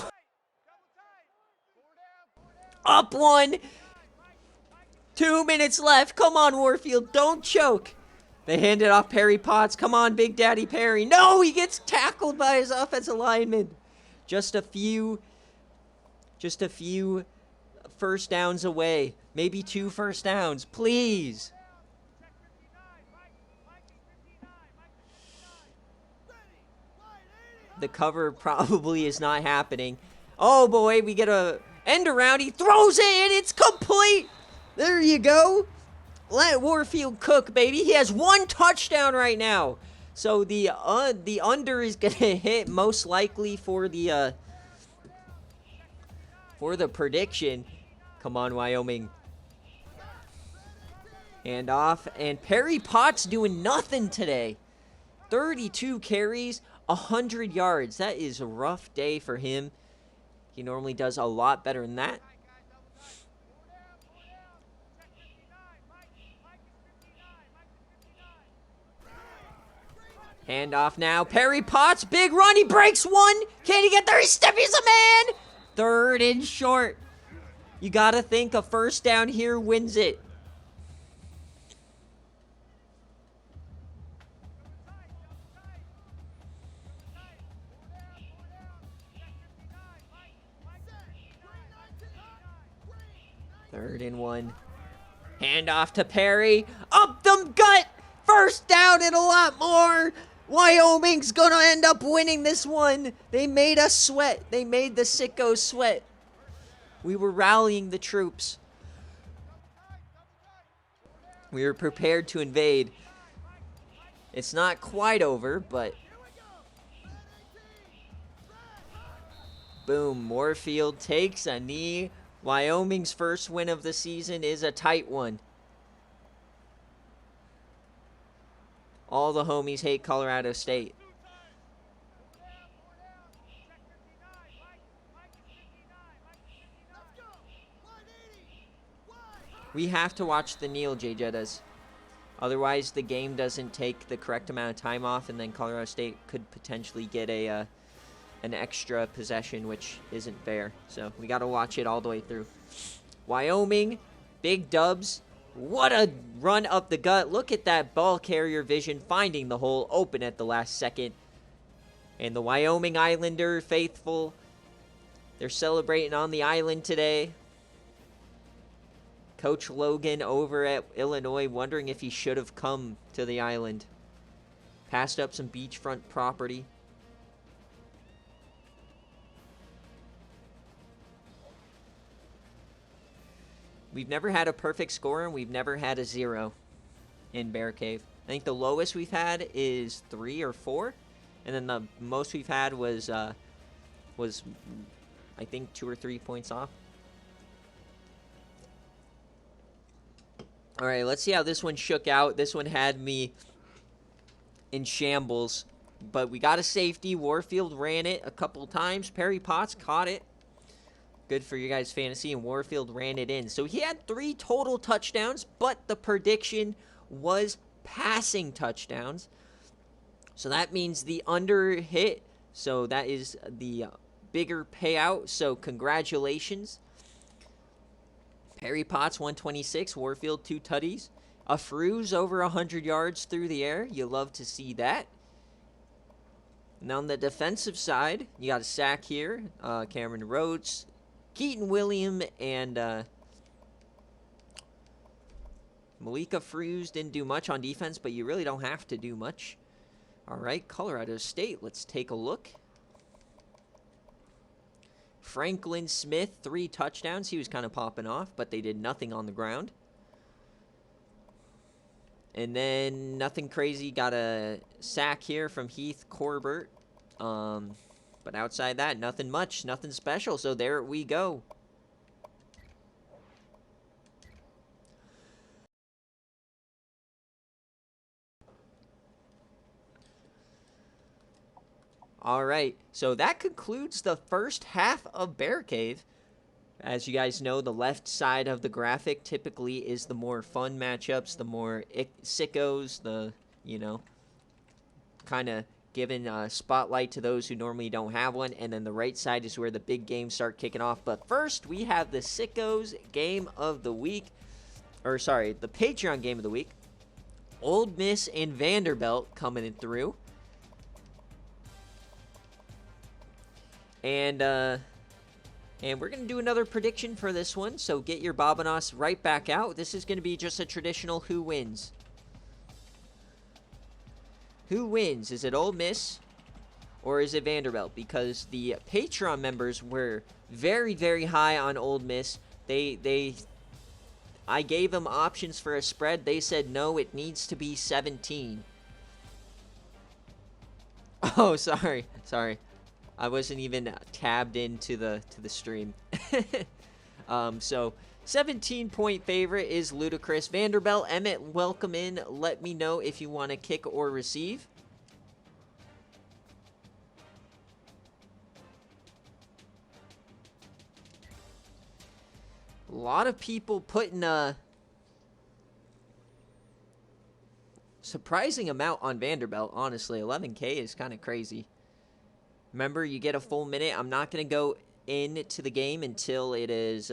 Up one. 2 minutes left. Come on, Warfield. Don't choke. They hand it off Perry Potts. Come on, Big Daddy Perry. No, he gets tackled by his offensive lineman. Just a few first downs away. Maybe 2 first downs. Please. The cover probably is not happening. Oh boy, we get a end around. He throws it and it's complete. There you go. Let Warfield cook, baby. He has 1 touchdown right now. So the under is gonna hit most likely for the prediction. Come on, Wyoming. Hand off, and Perry Potts doing nothing today. 32 carries, 100 yards. That is a rough day for him. He normally does a lot better than that. Hand off now. Perry Potts, big run. He breaks one. Can he get there? He's a man. 3rd and short. You got to think a first down here wins it. Third and 1. Hand off to Perry. Up the gut. First down and a lot more. Wyoming's gonna end up winning this one. They made us sweat. They made the sickos sweat. We were rallying the troops. We were prepared to invade. It's not quite over, but... Boom. Moorfield takes a knee. Wyoming's first win of the season is a tight one. All the homies hate Colorado State. We have to watch the kneel, J Jettas. Otherwise, the game doesn't take the correct amount of time off, and then Colorado State could potentially get an extra possession, which isn't fair. So we got to watch it all the way through. Wyoming, big dubs. What a run up the gut. Look at that ball carrier vision, finding the hole, open at the last second. And the Wyoming Islander faithful, they're celebrating on the island today. Coach Logan over at Illinois wondering if he should have come to the island. Passed up some beachfront property. We've never had a perfect score, and we've never had a 0 in BearCave. I think the lowest we've had is 3 or 4, and then the most we've had was I think 2 or 3 points off. All right, let's see how this one shook out. This one had me in shambles, but we got a safety. Warfield ran it a couple times. Perry Potts caught it. Good for your guys' fantasy, and Warfield ran it in. So he had 3 total touchdowns, but the prediction was passing touchdowns. So that means the under hit. So that is the bigger payout. So congratulations. Perry Potts, 126. Warfield, 2 tutties. A Fruz over 100 yards through the air. You love to see that. Now on the defensive side, you got a sack here. Cameron Rhodes, Keaton William, and Malika Fruz didn't do much on defense, but you really don't have to do much. All right, Colorado State, let's take a look. Franklin Smith, 3 touchdowns. He was kind of popping off, but they did nothing on the ground. And then nothing crazy. Got a sack here from Heath Corbett. But outside that, nothing much, nothing special. So there we go. All right, so that concludes the first half of BearCave. As you guys know, the left side of the graphic typically is the more fun matchups, the more sickos, the, you know, kind of giving a spotlight to those who normally don't have one. And then the right side is where the big games start kicking off. But first, we have the Sickos Game of the Week. Or, sorry, the Patreon Game of the Week. Ole Miss and Vanderbilt coming in through. And we're going to do another prediction for this one, so get your Bobanos right back out. This is going to be just a traditional who wins. Who wins? Is it Ole Miss or is it Vanderbilt? Because the Patreon members were very, very high on Ole Miss. I gave them options for a spread. They said, no, it needs to be 17. Oh, sorry. I wasn't even tabbed into the stream. So 17-point favorite is ludicrous. Vanderbilt, Emmett, welcome in. Let me know if you want to kick or receive. A lot of people putting a surprising amount on Vanderbilt, honestly. 11K is kind of crazy. Remember, you get a full minute. I'm not going to go into the game until it is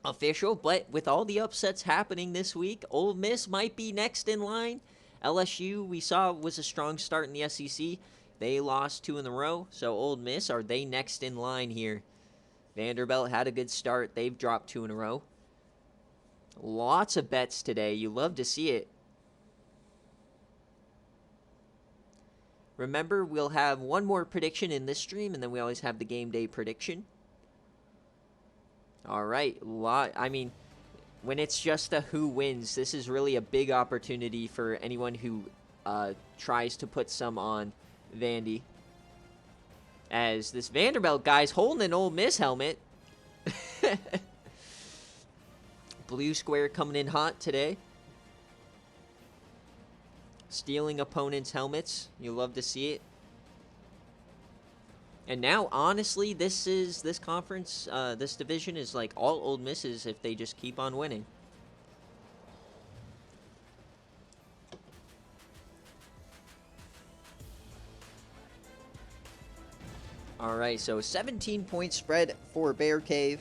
official, but with all the upsets happening this week, Ole Miss might be next in line. LSU, we saw, was a strong start in the SEC. They lost 2 in a row, so Ole Miss, are they next in line here? Vanderbilt had a good start. They've dropped 2 in a row. Lots of bets today. You love to see it. Remember, we'll have one more prediction in this stream, and then we always have the game day prediction. All right. I mean, when it's just a who wins, this is really a big opportunity for anyone who tries to put some on Vandy. As this Vanderbilt guy's holding an Ole Miss helmet. Blue square coming in hot today. Stealing opponents' helmets. You love to see it. And now, honestly, this conference, this division is like all Ole Misses if they just keep on winning. All right, so 17-point spread for BearCave.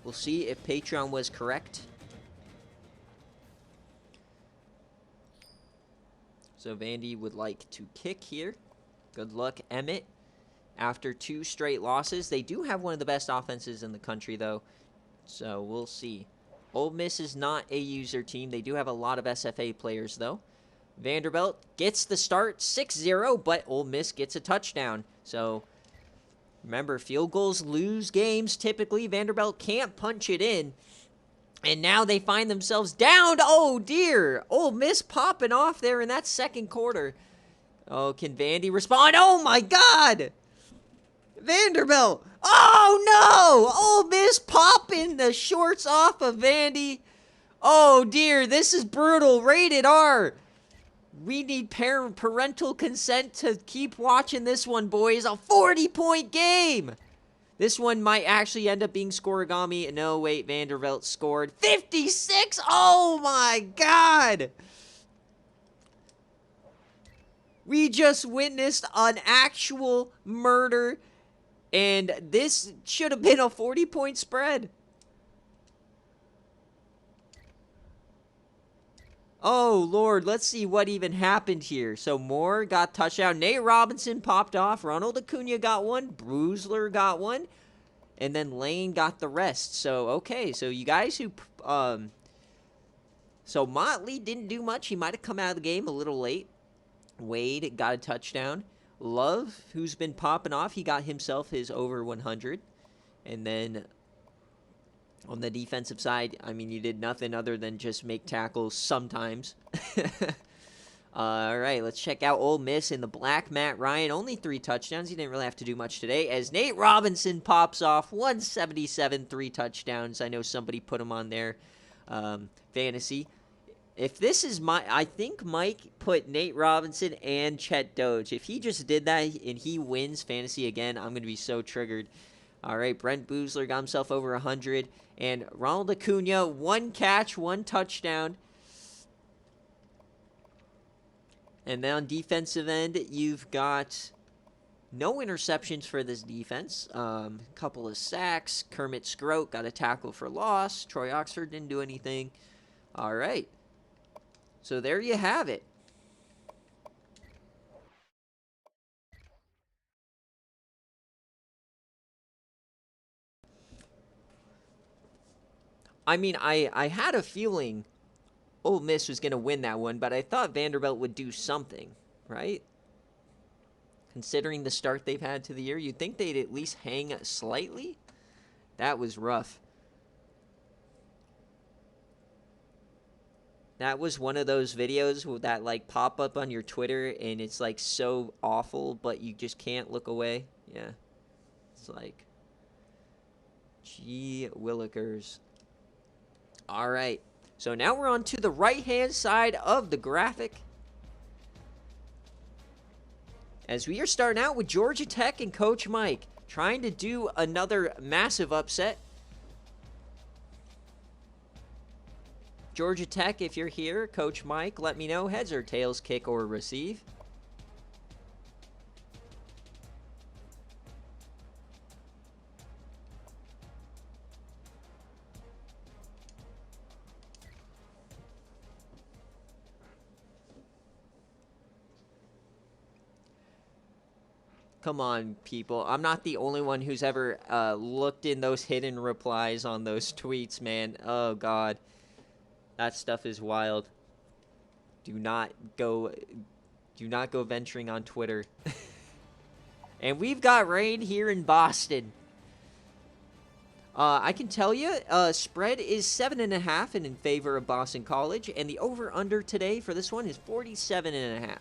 We'll see if Patreon was correct. So Vandy would like to kick here. Good luck, Emmett. After 2 straight losses, they do have one of the best offenses in the country, though. So we'll see. Ole Miss is not a user team. They do have a lot of SFA players, though. Vanderbilt gets the start 6-0, but Ole Miss gets a touchdown. So remember, field goals lose games typically. Vanderbilt can't punch it in. And now they find themselves down. Oh, dear. Ole Miss popping off there in that second quarter. Oh, can Vandy respond? Oh, my God. Vanderbilt. Oh, no. Ole Miss popping the shorts off of Vandy. Oh, dear. This is brutal. Rated R. We need parental consent to keep watching this one, boys. A 40-point game. This one might actually end up being scoregami. No, wait, Vanderbilt scored 56. Oh, my God. We just witnessed an actual murder, and this should have been a 40-point spread. Oh, Lord, let's see what even happened here. So Moore got touchdown. Nate Robinson popped off. Ronald Acuna got one. Bruisler got one. And then Lane got the rest. So, okay. So, you guys who... So, Motley didn't do much. He might have come out of the game a little late. Wade got a touchdown. Love, who's been popping off, he got himself his over 100. And then... on the defensive side, I mean, you did nothing other than just make tackles sometimes. All right, let's check out Ole Miss in the black. Matt Ryan, only 3 touchdowns. He didn't really have to do much today. As Nate Robinson pops off, 177, 3 touchdowns. I know somebody put him on their fantasy. If this is I think Mike put Nate Robinson and Chet Doge. If he just did that and he wins fantasy again, I'm going to be so triggered. All right, Brent Boosler got himself over 100. And Ronald Acuna, 1 catch, 1 touchdown. And then on defensive end, you've got no interceptions for this defense. Couple of sacks. Kermit Scroat got a tackle for loss. Troy Oxford didn't do anything. All right. So there you have it. I mean, I had a feeling Ole Miss was going to win that one, but I thought Vanderbilt would do something, right? Considering the start they've had to the year, you'd think they'd at least hang slightly. That was rough. That was one of those videos that like pop up on your Twitter and it's like so awful, but you just can't look away. Yeah. It's like, gee willikers. All right. So now we're on to the right-hand side of the graphic. As we are starting out with Georgia Tech and Coach Mike trying to do another massive upset. Georgia Tech, if you're here, Coach Mike, let me know. Heads or tails, kick or receive. Come on, people. I'm not the only one who's ever looked in those hidden replies on those tweets, man. Oh, God. That stuff is wild. Do not go venturing on Twitter. And we've got rain here in Boston. I can tell you, spread is 7.5 and in favor of Boston College. And the over-under today for this one is 47.5.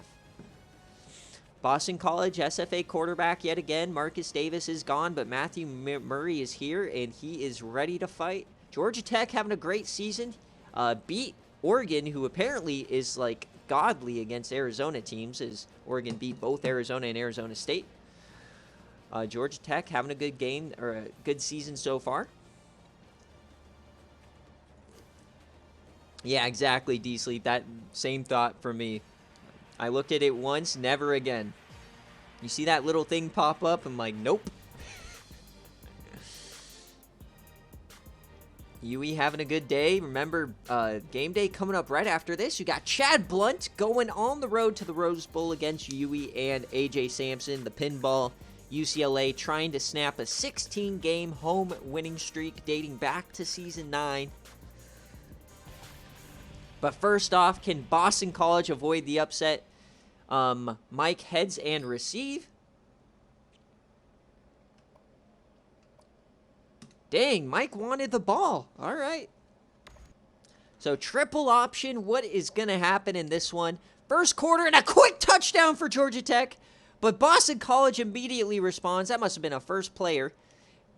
Boston College SFA quarterback yet again. Marcus Davis is gone, but Matthew Murray is here, and he is ready to fight. Georgia Tech having a great season. Beat Oregon, who apparently is, like, godly against Arizona teams, as Oregon beat both Arizona and Arizona State. Georgia Tech having a good game, or a good season so far. Yeah, exactly, D-Sleep. That same thought for me. I looked at it once, never again. You see that little thing pop up? I'm like, nope. UE having a good day. Remember, game day coming up right after this. You got Chad Blunt going on the road to the Rose Bowl against UE and AJ Sampson, the pinball. UCLA trying to snap a 16-game home winning streak dating back to Season 9. But first off, can Boston College avoid the upset? Mike heads and receive. Dang, Mike wanted the ball. All right. So triple option. What is going to happen in this one? First quarter and a quick touchdown for Georgia Tech. But Boston College immediately responds. That must have been a first player.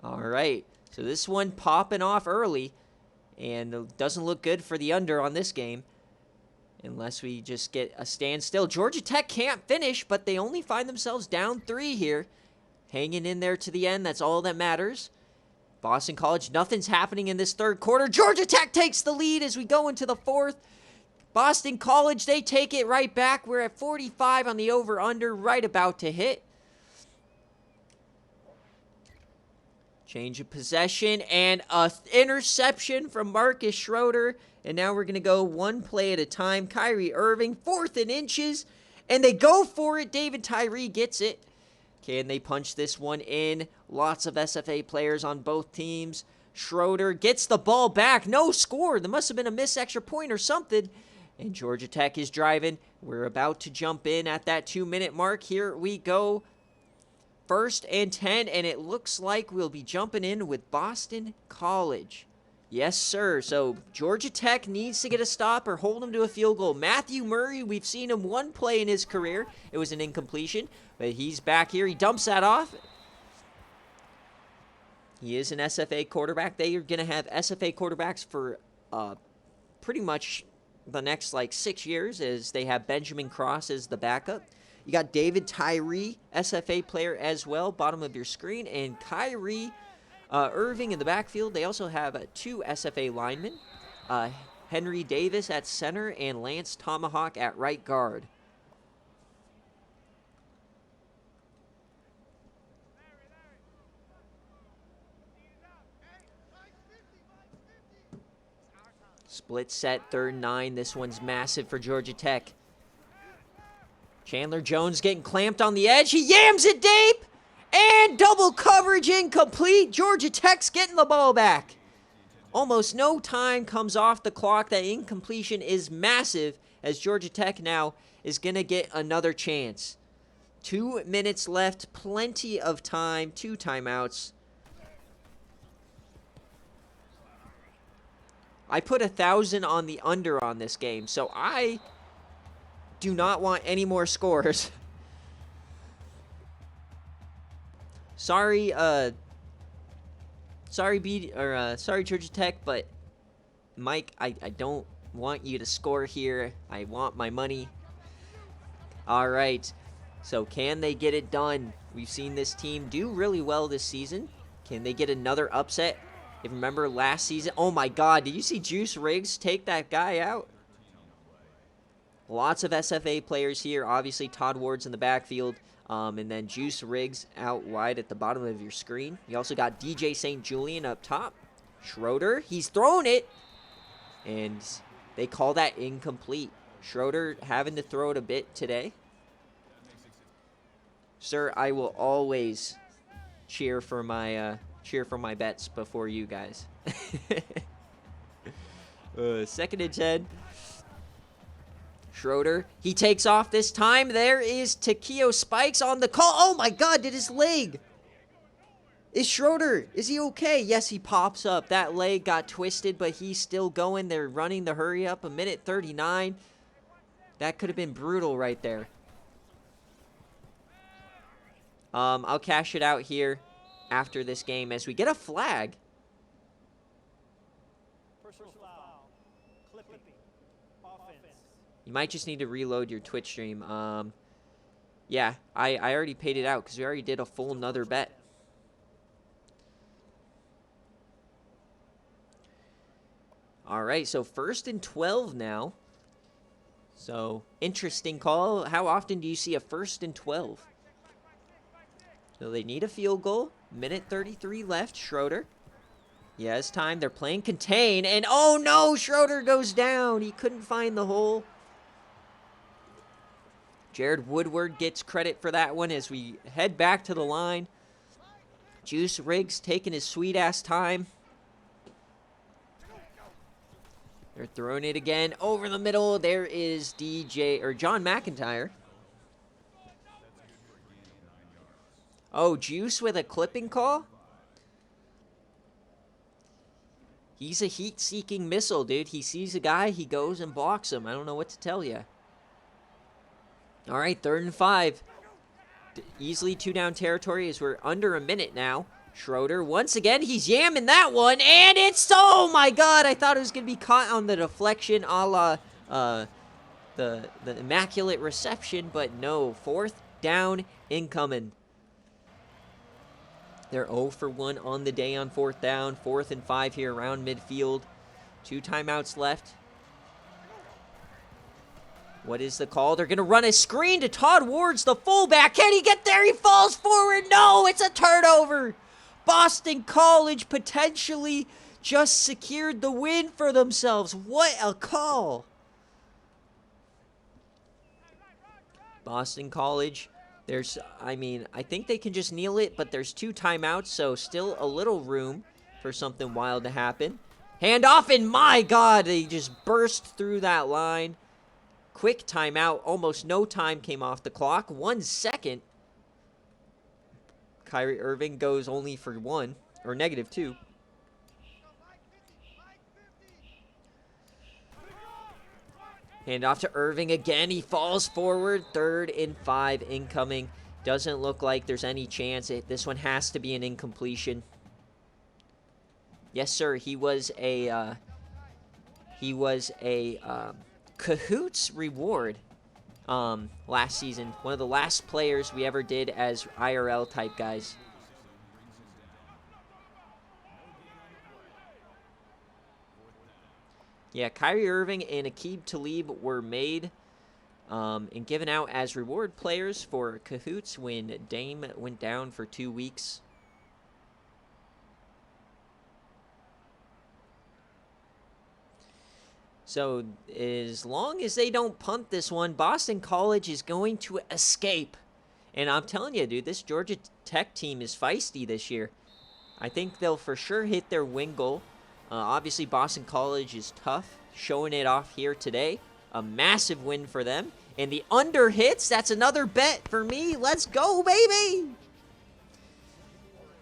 All right. So this one popping off early. And it doesn't look good for the under on this game. Unless we just get a standstill. Georgia Tech can't finish, but they only find themselves down 3 here. Hanging in there to the end. That's all that matters. Boston College, nothing's happening in this third quarter. Georgia Tech takes the lead as we go into the fourth. Boston College, they take it right back. We're at 45 on the over-under, right about to hit. Change of possession and an interception from Marcus Schroeder. And now we're going to go one play at a time. Kyrie Irving, 4th and inches. And they go for it. David Tyree gets it. Can they punch this one in? Lots of SFA players on both teams. Schroeder gets the ball back. No score. There must have been a missed extra point or something. And Georgia Tech is driving. We're about to jump in at that 2-minute mark. Here we go. 1st and 10, and it looks like we'll be jumping in with Boston College. Yes, sir. So Georgia Tech needs to get a stop or hold them to a field goal. Matthew Murray, we've seen him one play in his career. It was an incompletion, but he's back here. He dumps that off. He is an SFA quarterback. They are going to have SFA quarterbacks for pretty much the next, 6 years, as they have Benjamin Cross as the backup. You got David Tyree, SFA player as well, bottom of your screen, and Kyrie Irving in the backfield. They also have 2 SFA linemen, Henry Davis at center and Lance Tomahawk at right guard. Split set, 3rd and 9. This one's massive for Georgia Tech. Chandler Jones getting clamped on the edge. He yams it deep. And double coverage incomplete. Georgia Tech's getting the ball back. Almost no time comes off the clock. That incompletion is massive, as Georgia Tech now is going to get another chance. 2 minutes left. Plenty of time. 2 timeouts. I put 1,000 on the under on this game, so I do not want any more scores. Sorry, sorry Georgia Tech, but Mike, I don't want you to score here. I want my money. All right, so can they get it done? We've seen this team do really well this season. Can they get another upset? If you remember last season, oh my God, did you see Juice Riggs take that guy out? Lots of SFA players here. Obviously, Todd Ward's in the backfield. And then Juice Riggs out wide at the bottom of your screen. You also got DJ St. Julian up top. Schroeder, he's throwing it. And they call that incomplete. Schroeder having to throw it a bit today. Sir, I will always cheer for my bets before you guys. 2nd and 10. Schroeder, he takes off this time. There is Takeo Spikes on the call. Oh my God, did his leg? Is Schroeder, is he okay? Yes, he pops up. That leg got twisted, but he's still going. They're running the hurry up. 1:39. That could have been brutal right there. I'll cash it out here after this game as we get a flag. You might just need to reload your Twitch stream. Yeah, I already paid it out because we already did a full another bet. All right, so 1st and 12 now. So, interesting call. How often do you see a 1st and 12? So they need a field goal. 1:33 left. Schroeder. He has time. They're playing contain. And oh no, Schroeder goes down. He couldn't find the hole. Jared Woodward gets credit for that one as we head back to the line. Juice Riggs taking his sweet-ass time. They're throwing it again over the middle. There is John McIntyre. Oh, Juice with a clipping call? He's a heat-seeking missile, dude. He sees a guy, he goes and blocks him. I don't know what to tell you. All right, 3rd and 5. Easily 2-down territory as we're under a minute now. Schroeder, once again, he's yamming that one, and it's, oh my God, I thought it was going to be caught on the deflection a la the immaculate reception, but no, 4th down incoming. They're 0 for 1 on the day on 4th down, 4th and 5 here around midfield. 2 timeouts left. What is the call? They're going to run a screen to Todd Ward's the fullback. Can he get there? He falls forward. No, it's a turnover. Boston College potentially just secured the win for themselves. What a call. Boston College, I think they can just kneel it, but there's 2 timeouts, so still a little room for something wild to happen. Handoff, and my God, they just burst through that line. Quick timeout, almost no time came off the clock. 1 second. Kyrie Irving goes only for 1, or -2. Handoff to Irving again. He falls forward. 3rd and 5 incoming. Doesn't look like there's any chance. This one has to be an incompletion. Yes, sir. He was a Cahoots reward last season. One of the last players we ever did as IRL type guys. Yeah, Kyrie Irving and Aqib Talib were made and given out as reward players for Cahoots when Dame went down for 2 weeks. So as long as they don't punt this one, Boston College is going to escape. And I'm telling you, dude, this Georgia Tech team is feisty this year. I think they'll for sure hit their win goal. Obviously, Boston College is tough, showing it off here today. A massive win for them. And the under hits. That's another bet for me. Let's go, baby.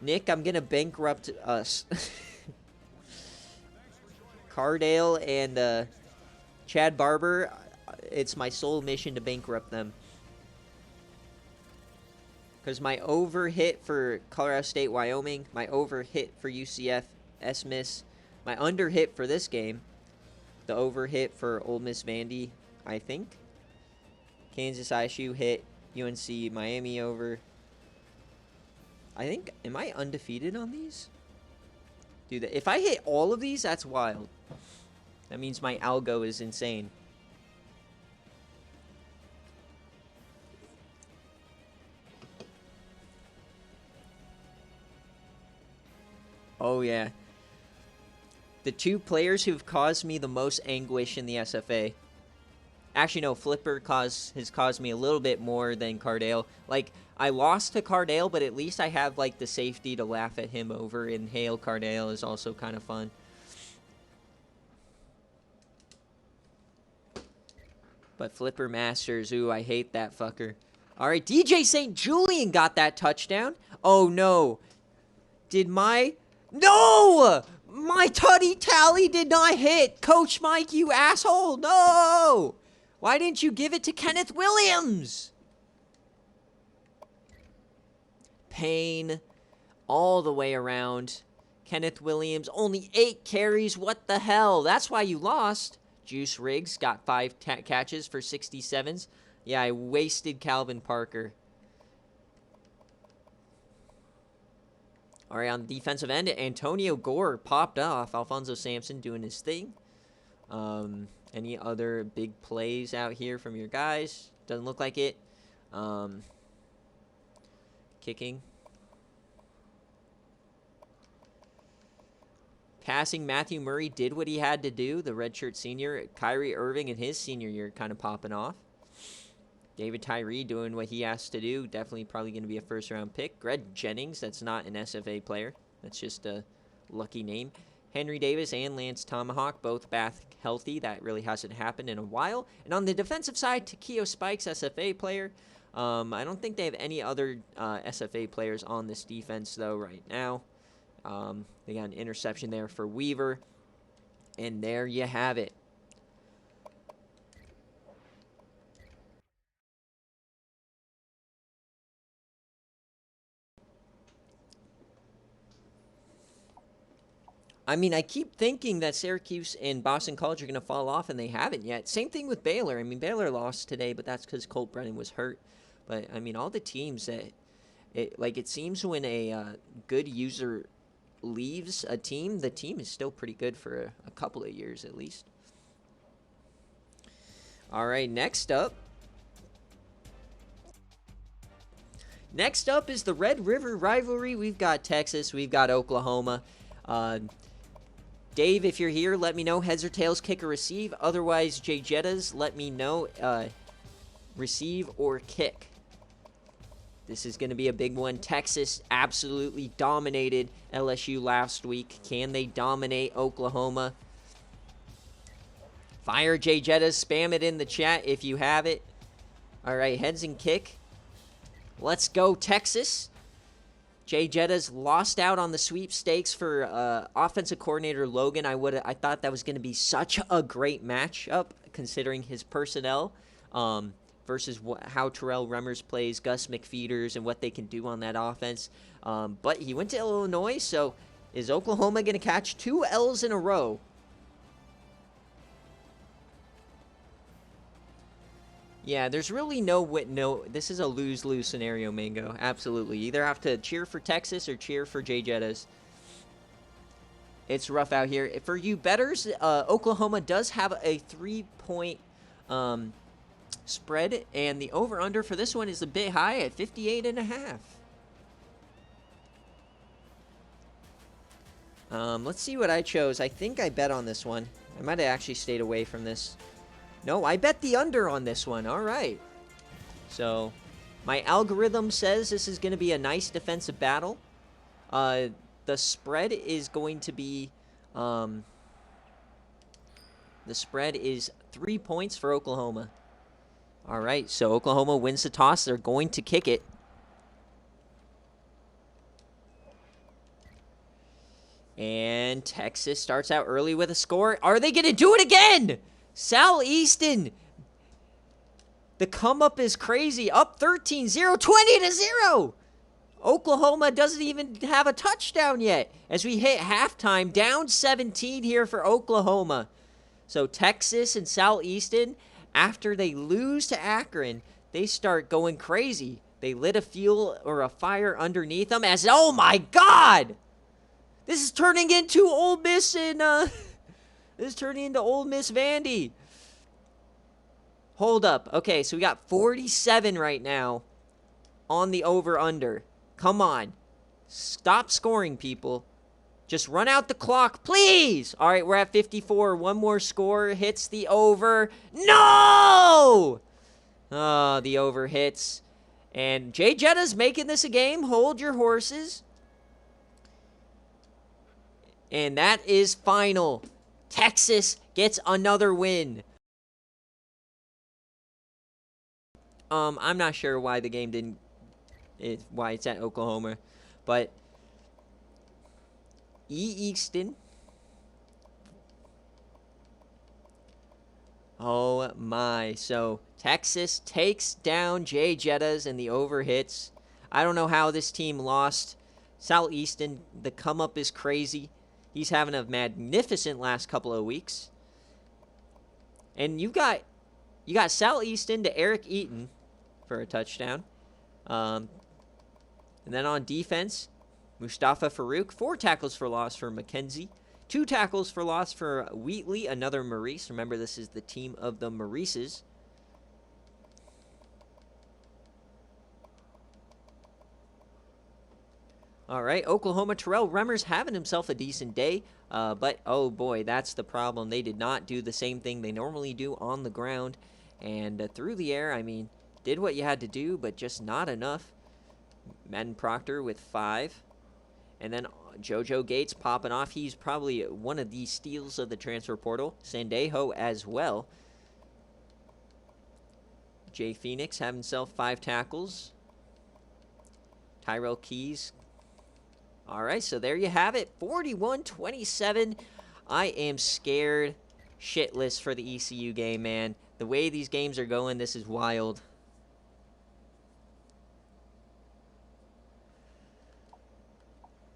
Nick, I'm going to bankrupt us. Cardale and Chad Barber, it's my sole mission to bankrupt them. Because my over hit for Colorado State, Wyoming, my over hit for UCF, S-Miss, my under hit for this game, the over hit for Ole Miss Vandy, I think. Kansas ISU hit, UNC Miami over. I think, am I undefeated on these? Dude, if I hit all of these, that's wild. That means my algo is insane. Oh, yeah. The two players who've caused me the most anguish in the SFA. Actually, no, Flipper has caused me a little bit more than Cardale. Like, I lost to Cardale, but at least I have, like, the safety to laugh at him over. And Hail Cardale is also kind of fun. But Flipper Masters, ooh, I hate that fucker. All right, DJ St. Julian got that touchdown. Oh, no. Did my... No! My tutty tally did not hit. Coach Mike, you asshole. No! Why didn't you give it to Kenneth Williams? Pain all the way around. Kenneth Williams, only 8 carries. What the hell? That's why you lost. Juice Riggs got 5 catches for 67s. Yeah, I wasted Calvin Parker. All right, on the defensive end, Antonio Gore popped off. Alfonso Sampson doing his thing. Any other big plays out here from your guys? Doesn't look like it. Kicking. Passing, Matthew Murray did what he had to do. The redshirt senior. Kyrie Irving in his senior year kind of popping off. David Tyree doing what he has to do. Definitely probably going to be a first-round pick. Greg Jennings, that's not an SFA player. That's just a lucky name. Henry Davis and Lance Tomahawk, both back healthy. That really hasn't happened in a while. And on the defensive side, Takeo Spikes, SFA player. I don't think they have any other SFA players on this defense, though, right now. They got an interception there for Weaver. And there you have it. I mean, I keep thinking that Syracuse and Boston College are going to fall off, and they haven't yet. Same thing with Baylor. I mean, Baylor lost today, but that's because Colt Brennan was hurt. But, I mean, all the teams that, it seems when a good user leaves a team, the team is still pretty good for a couple of years at least. All right, next up. Next up is the Red River rivalry. We've got Texas. We've got Oklahoma. Dave, if you're here, let me know. Heads or tails, kick or receive. Otherwise, Jay Jettas, let me know. Receive or kick. This is going to be a big one. Texas absolutely dominated LSU last week. Can they dominate Oklahoma? Fire Jay Jettas. Spam it in the chat if you have it. All right, heads and kick. Let's go, Texas. Jay Jettas lost out on the sweepstakes for offensive coordinator Logan. I thought that was going to be such a great matchup considering his personnel versus how Terrell Remmers plays, Gus McFeeders, and what they can do on that offense. But he went to Illinois, so is Oklahoma going to catch 2 L's in a row? Yeah, there's really no. This is a lose-lose scenario, Mango. Absolutely, you either have to cheer for Texas or cheer for Jay Jettas. It's rough out here for you bettors. Oklahoma does have a 3-point spread, and the over/under for this one is a bit high at 58.5. Let's see what I chose. I think I bet on this one. I might have actually stayed away from this. No, I bet the under on this one. All right. So, my algorithm says this is going to be a nice defensive battle. The spread is going to be... the spread is 3 points for Oklahoma. All right, so Oklahoma wins the toss. They're going to kick it. And Texas starts out early with a score. Are they going to do it again? Southeastern. The come up is crazy. Up 13-0, 20-0. Oklahoma doesn't even have a touchdown yet. As we hit halftime, down 17 here for Oklahoma. So Texas and Southeastern, after they lose to Akron, they start going crazy. They lit a fire underneath them as, oh my God! This is turning into Ole Miss and, this is turning into Ole Miss Vandy. Hold up. Okay, so we got 47 right now on the over-under. Come on. Stop scoring, people. Just run out the clock, please. All right, we're at 54. One more score hits the over. No! Oh, the over hits. And Jay Jetta's making this a game. Hold your horses. And that is final. Texas gets another win. I'm not sure why the game didn't... why it's at Oklahoma. But... Easton. Oh my. So Texas takes down Jay Jettas and the over hits. I don't know how this team lost. Southeastern, the come up is crazy. He's having a magnificent last couple of weeks. And you got Southeastern to Eric Eaton for a touchdown. And then on defense, Mustafa Farouk, 4 tackles for loss for McKenzie. 2 tackles for loss for Wheatley, another Maurice. Remember, this is the team of the Maurices. All right, Oklahoma, Terrell Remmers having himself a decent day. But, oh boy, that's the problem. They did not do the same thing they normally do on the ground. And through the air, I mean, did what you had to do, but just not enough. Madden Proctor with 5. And then JoJo Gates popping off. He's probably one of the steals of the transfer portal. Sandejo as well. Jay Phoenix having himself 5 tackles. Tyrell Keys. All right, so there you have it. 41-27. I am scared shitless for the ECU game, man. The way these games are going, this is wild.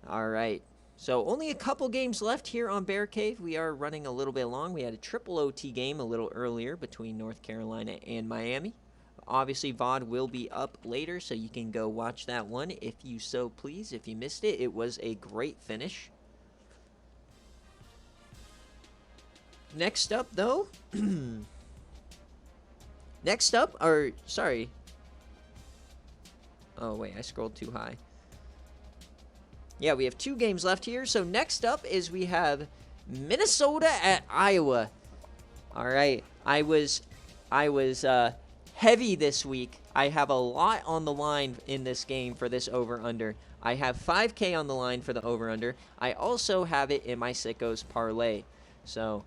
All right, so only a couple games left here on BearCave. We are running a little bit long. We had a triple OT game a little earlier between North Carolina and Miami. Obviously, VOD will be up later, so you can go watch that one if you so please. If you missed it, it was a great finish. Next up, though, sorry. Oh, wait, I scrolled too high. Yeah, we have 2 games left here. So next up is we have Minnesota at Iowa. All right, I was heavy this week. I have a lot on the line in this game for this over-under. I have 5K on the line for the over-under. I also have it in my Sickos parlay. So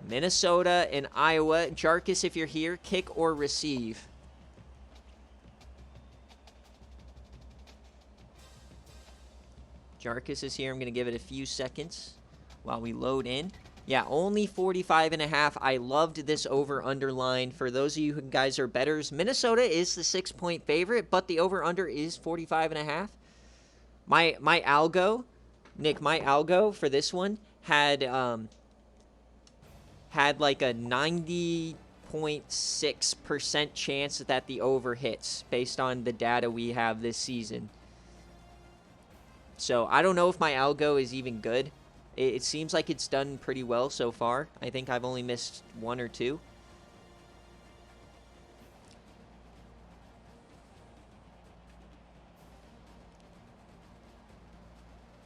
Minnesota and Iowa. Jarkus, if you're here, kick or receive. Jarkus is here. I'm going to give it a few seconds while we load in. Yeah, only 45.5. I loved this over-under line. For those of you who guys are bettors, Minnesota is the 6-point favorite, but the over-under is 45.5. My algo, Nick, my algo for this one had like a 90.6% chance that the over hits based on the data we have this season. So I don't know if my algo is even good. It seems like it's done pretty well so far. I think I've only missed 1 or 2.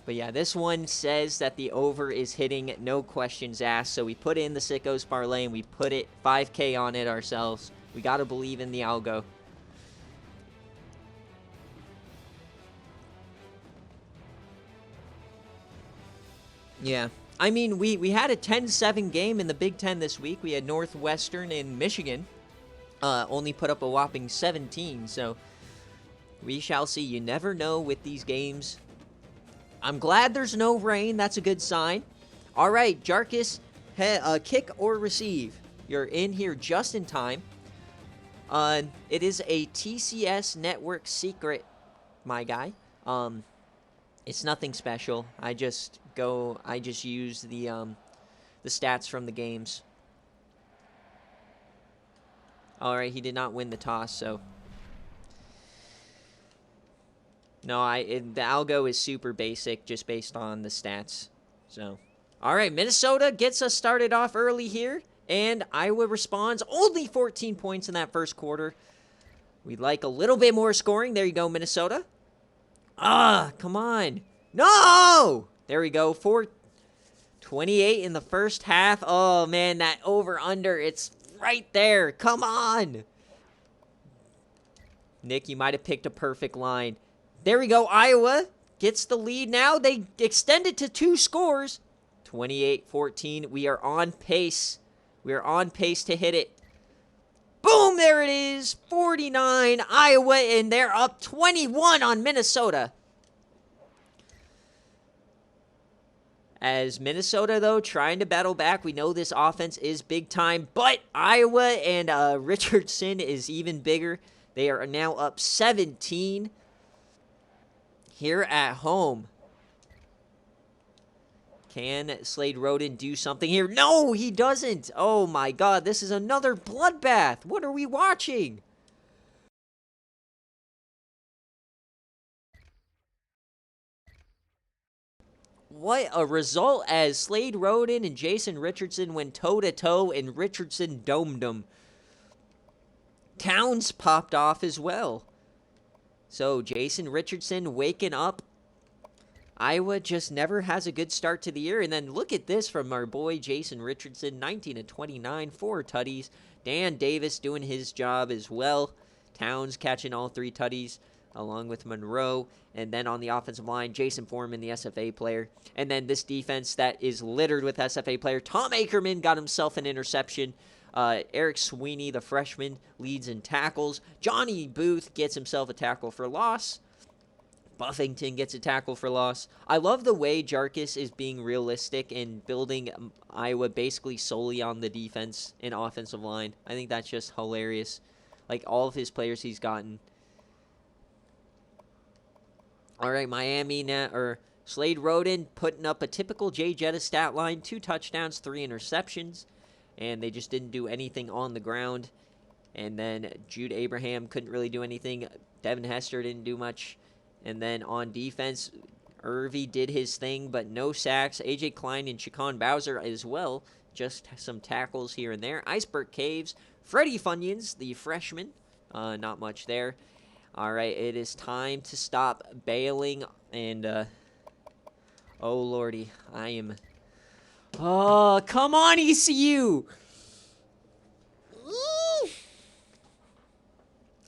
But yeah, this one says that the over is hitting, no questions asked. So we put in the Sickos parlay and we put it 5K on it ourselves. We got to believe in the algo. Yeah. I mean, we had a 10-7 game in the Big Ten this week. We had Northwestern and Michigan. only put up a whopping 17, so we shall see. You never know with these games. I'm glad there's no rain. That's a good sign. All right, Jarkus, kick or receive. You're in here just in time. It is a TCS network secret, my guy. It's nothing special. I just use the stats from the games. All right, he did not win the toss, so no, the algo is super basic, just based on the stats. So, all right, Minnesota gets us started off early here, and Iowa responds. Only 14 points in that first quarter. We'd like a little bit more scoring. There you go, Minnesota. Come on. No! There we go. 4:28 in the first half. Oh, man, that over-under, it's right there. Come on. Nick, you might have picked a perfect line. There we go. Iowa gets the lead now. They extend it to 2 scores. 28-14. We are on pace. We are on pace to hit it. Boom, there it is. 49, Iowa, and they're up 21 on Minnesota. As Minnesota, though, trying to battle back. We know this offense is big time, but Iowa and Richardson is even bigger. They are now up 17 here at home. Can Slade Roden do something here? No, he doesn't. Oh, my God. This is another bloodbath. What are we watching? What a result as Slade Roden and Jason Richardson went toe-to-toe, and Richardson domed them. Towns popped off as well. So, Jason Richardson waking up. Iowa just never has a good start to the year. And then look at this from our boy Jason Richardson. 19-29, 4 tutties. Dan Davis doing his job as well. Towns catching all 3 tutties along with Monroe. And then on the offensive line, Jason Foreman, the SFA player. And then this defense that is littered with SFA player. Tom Akerman got himself an interception. Eric Sweeney, the freshman, leads in tackles. Johnny Booth gets himself a tackle for loss. Buffington gets a tackle for loss. I love the way Jarkus is being realistic and building Iowa basically solely on the defense and offensive line. I think that's just hilarious. Like, all of his players he's gotten. All right, Miami now, or Slade Roden putting up a typical Jay Jetta stat line. 2 touchdowns, 3 interceptions. And they just didn't do anything on the ground. And then Jude Abraham couldn't really do anything. Devin Hester didn't do much. And then on defense, Irvy did his thing, but no sacks. A.J. Klein and Chacon Bowser as well. Just some tackles here and there. Iceberg Caves. Freddie Funyuns, the freshman. Not much there. All right, it is time to stop bailing. And, oh, Lordy, I am... Oh, come on, ECU!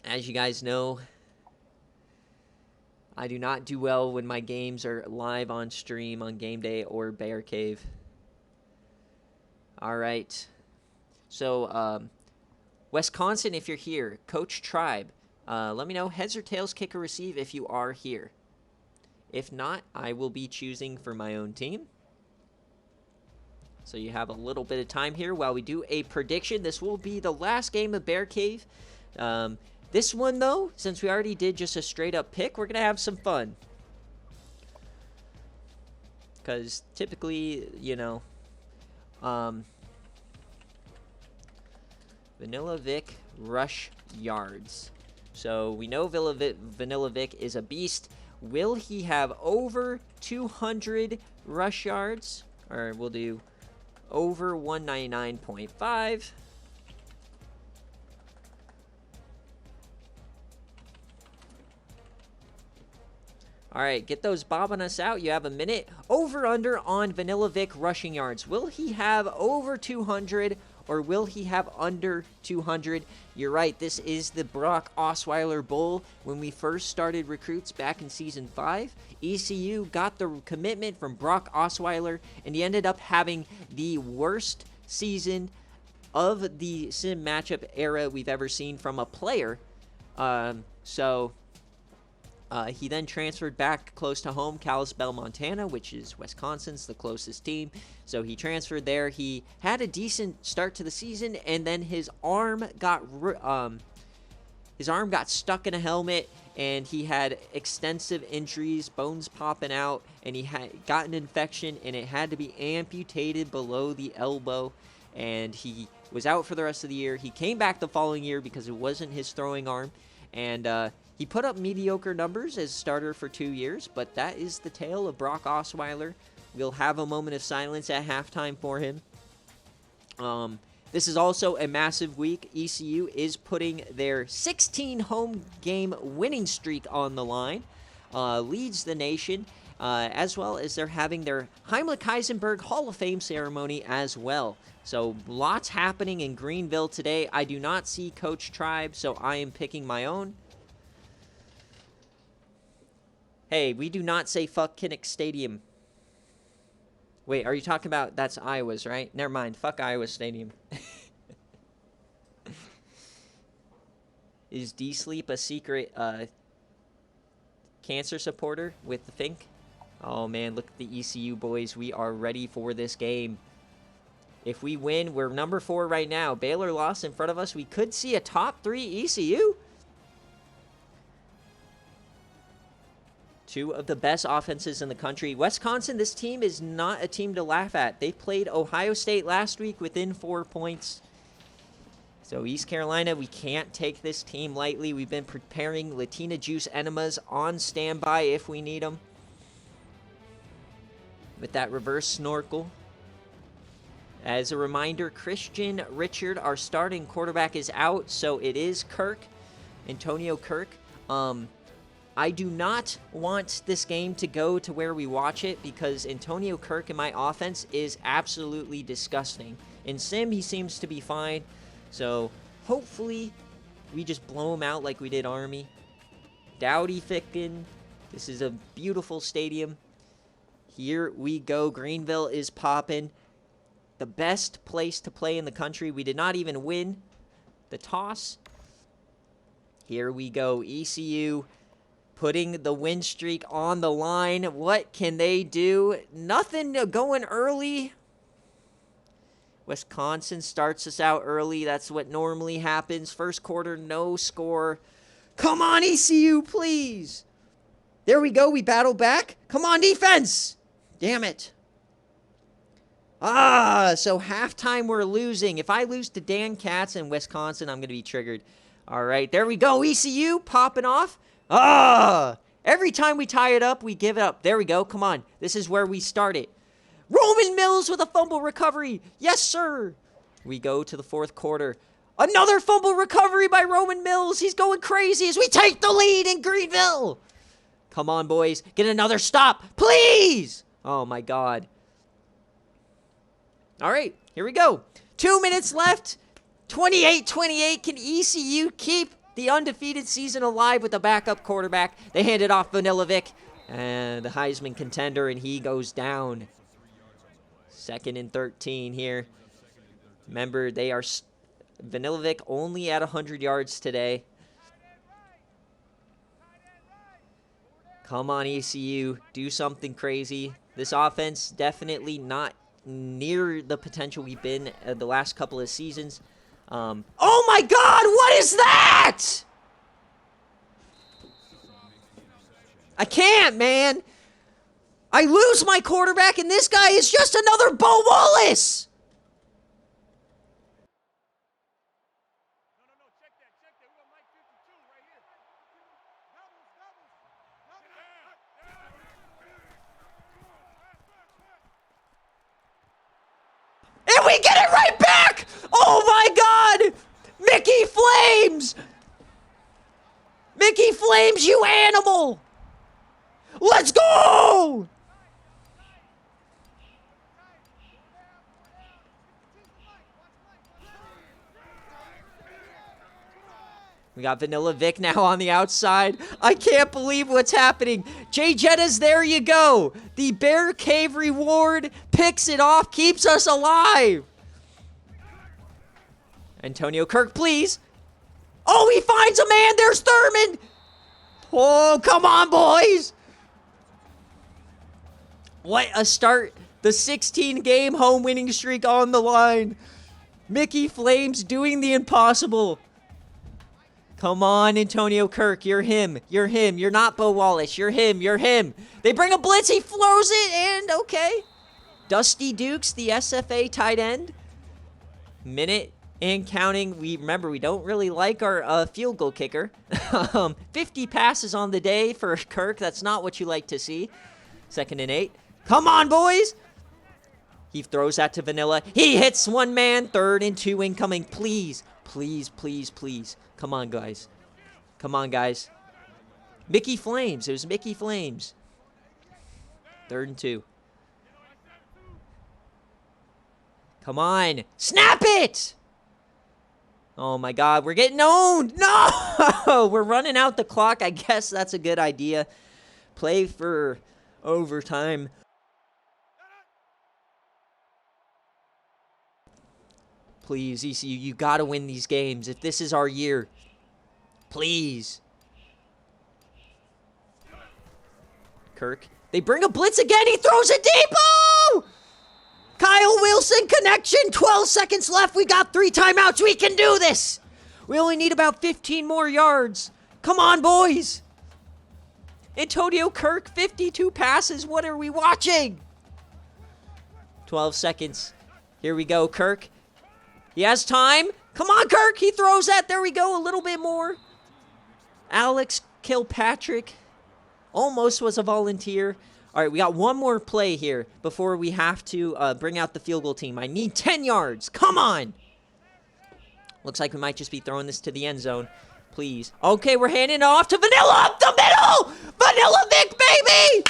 As you guys know, I do not do well when my games are live on stream on game day or BearCave. All right. So, Wisconsin, if you're here, Coach Tribe, let me know, heads or tails, kick or receive if you are here. If not, I will be choosing for my own team. So you have a little bit of time here while we do a prediction. This will be the last game of BearCave. This one, though, since we already did just a straight-up pick, we're going to have some fun. Because typically, you know, Vanilla Vic rush yards. So we know Vanilla Vic is a beast. Will he have over 200 rush yards? Or we'll do over 199.5. All right, get those bobbing us out. You have a minute. Over under on Vanilla Vic rushing yards. Will he have over 200 or will he have under 200? You're right, this is the Brock Osweiler Bowl. When we first started recruits back in Season 5, ECU got the commitment from Brock Osweiler, and he ended up having the worst season of the sim matchup era we've ever seen from a player. He then transferred back close to home, Kalispell, Montana, which is Wisconsin's the closest team. So he transferred there. He had a decent start to the season, and then his arm got stuck in a helmet, and he had extensive injuries, bones popping out, and he had got an infection, and it had to be amputated below the elbow, and he was out for the rest of the year. He came back the following year because it wasn't his throwing arm, and he put up mediocre numbers as starter for 2 years, but that is the tale of Brock Osweiler. We'll have a moment of silence at halftime for him. This is also a massive week. ECU is putting their 16 home game winning streak on the line, leads the nation, as well as they're having their Heimlich-Heisenberg Hall of Fame ceremony as well. So lots happening in Greenville today. I do not see Coach Tribe, so I am picking my own. Hey, we do not say fuck Kinnick Stadium. Wait, are you talking about, that's Iowa's, right? Never mind, fuck Iowa Stadium. Is D-Sleep a secret cancer supporter with the Fink? Oh man, look at the ECU boys. We are ready for this game. If we win, we're number 4 right now. Baylor lost in front of us. We could see a top 3 ECU. 2 of the best offenses in the country. Wisconsin, this team is not a team to laugh at. They played Ohio State last week within 4 points. So East Carolina, we can't take this team lightly. We've been preparing Latina Juice enemas on standby if we need them. With that reverse snorkel. As a reminder, Christian Richard, our starting quarterback, is out. So it is Kirk, Antonio Kirk. I do not want this game to go to where we watch it because Antonio Kirk in my offense is absolutely disgusting. In Sim, he seems to be fine. So hopefully we just blow him out like we did Army. Dowdy Ficken. This is a beautiful stadium. Here we go. Greenville is popping. The best place to play in the country. We did not even win the toss. Here we go. ECU putting the win streak on the line. What can they do? Nothing, going early. Wisconsin starts us out early. That's what normally happens. First quarter, no score. Come on, ECU, please. There we go. We battle back. Come on, defense. Damn it. So halftime we're losing. If I lose to Dan Katz in Wisconsin, I'm going to be triggered. All right, there we go. ECU popping off. Every time we tie it up, we give it up. There we go. Come on. This is where we start it. Roman Mills with a fumble recovery. Yes, sir. We go to the fourth quarter. Another fumble recovery by Roman Mills. He's going crazy as we take the lead in Greenville. Come on, boys. Get another stop, please. Oh, my God. All right, here we go. 2 minutes left. 28-28. Can ECU keep the undefeated season alive with the backup quarterback? They hand it off Vanilla Vic, and the Heisman contender, and he goes down. 2nd and 13 here. Remember, they are Vanilla Vic only at 100 yards today. Come on, ECU. Do something crazy. This offense definitely not near the potential we've been the last couple of seasons. Oh my God, what is that? I can't, man. I lose my quarterback, and this guy is just another Bo Wallace. And we get it right back! Oh my God! Mickey Flames! Mickey Flames, you animal! Let's go! We got Vanilla Vic now on the outside. I can't believe what's happening. Jay Jettas, there you go. The BearCave reward picks it off, keeps us alive. Antonio Kirk, please. Oh, he finds a man. There's Thurman. Oh, come on, boys. What a start. The 16-game home winning streak on the line. Mickey Flames doing the impossible. Come on, Antonio Kirk. You're him. You're him. You're not Bo Wallace. You're him. You're him. They bring a blitz. He throws it, and okay. Dusty Dukes, the SFA tight end. Minute and counting. Remember, we don't really like our field goal kicker. 50 passes on the day for Kirk. That's not what you like to see. 2nd and 8. Come on, boys. He throws that to Vanilla. He hits one man. 3rd and 2 incoming. Please, please, please, please. Come on, guys. Come on, guys. Mickey Flames. It was Mickey Flames. 3rd and 2. Come on. Snap it! Oh, my God. We're getting owned. No! We're running out the clock. I guess that's a good idea. Play for overtime. Please, ECU, you got to win these games. If this is our year. Please. Kirk. They bring a blitz again. He throws it deep. Oh! Kyle Wilson connection. 12 seconds left. We got 3 timeouts. We can do this. We only need about 15 more yards. Come on, boys. Antonio Kirk, 52 passes. What are we watching? 12 seconds. Here we go, Kirk. He has time. Come on, Kirk. He throws that. There we go. A little bit more. Alex Kilpatrick almost was a volunteer. All right, we got one more play here before we have to bring out the field goal team. I need 10 yards. Come on. Looks like we might just be throwing this to the end zone. Please. Okay, we're handing it off to Vanilla up the middle. Vanilla Vic, baby.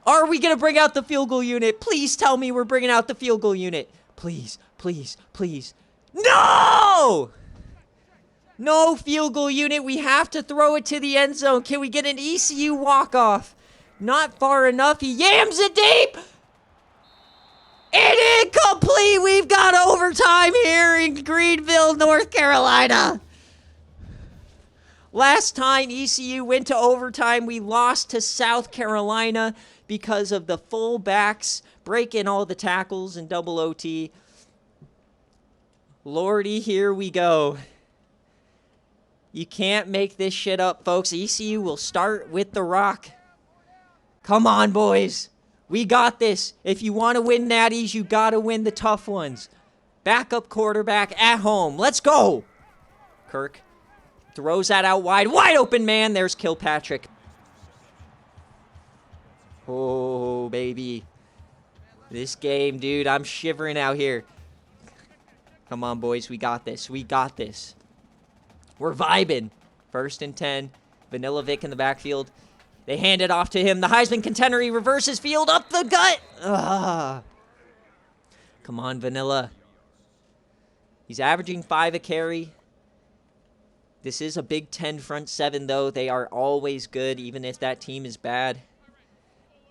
Are we going to bring out the field goal unit? Please tell me we're bringing out the field goal unit. Please, please, please. No! No field goal unit. We have to throw it to the end zone. Can we get an ECU walk-off? Not far enough. He yams it deep. And incomplete. We've got overtime here in Greenville, North Carolina. Last time ECU went to overtime, we lost to South Carolina because of the fullbacks breaking all the tackles in double OT. Lordy, here we go. You can't make this shit up, folks. ECU will start with the rock. Come on, boys. We got this. If you want to win natties, you got to win the tough ones. Backup quarterback at home. Let's go. Kirk throws that out wide. Wide open, man. There's Kilpatrick. Oh, baby. This game, dude, I'm shivering out here. Come on, boys. We got this. We got this. We're vibing. 1st and 10. Vanilla Vic in the backfield. They hand it off to him. The Heisman contender, he reverses field up the gut. Ugh. Come on, Vanilla. He's averaging 5 a carry. This is a Big Ten front 7, though. They are always good, even if that team is bad.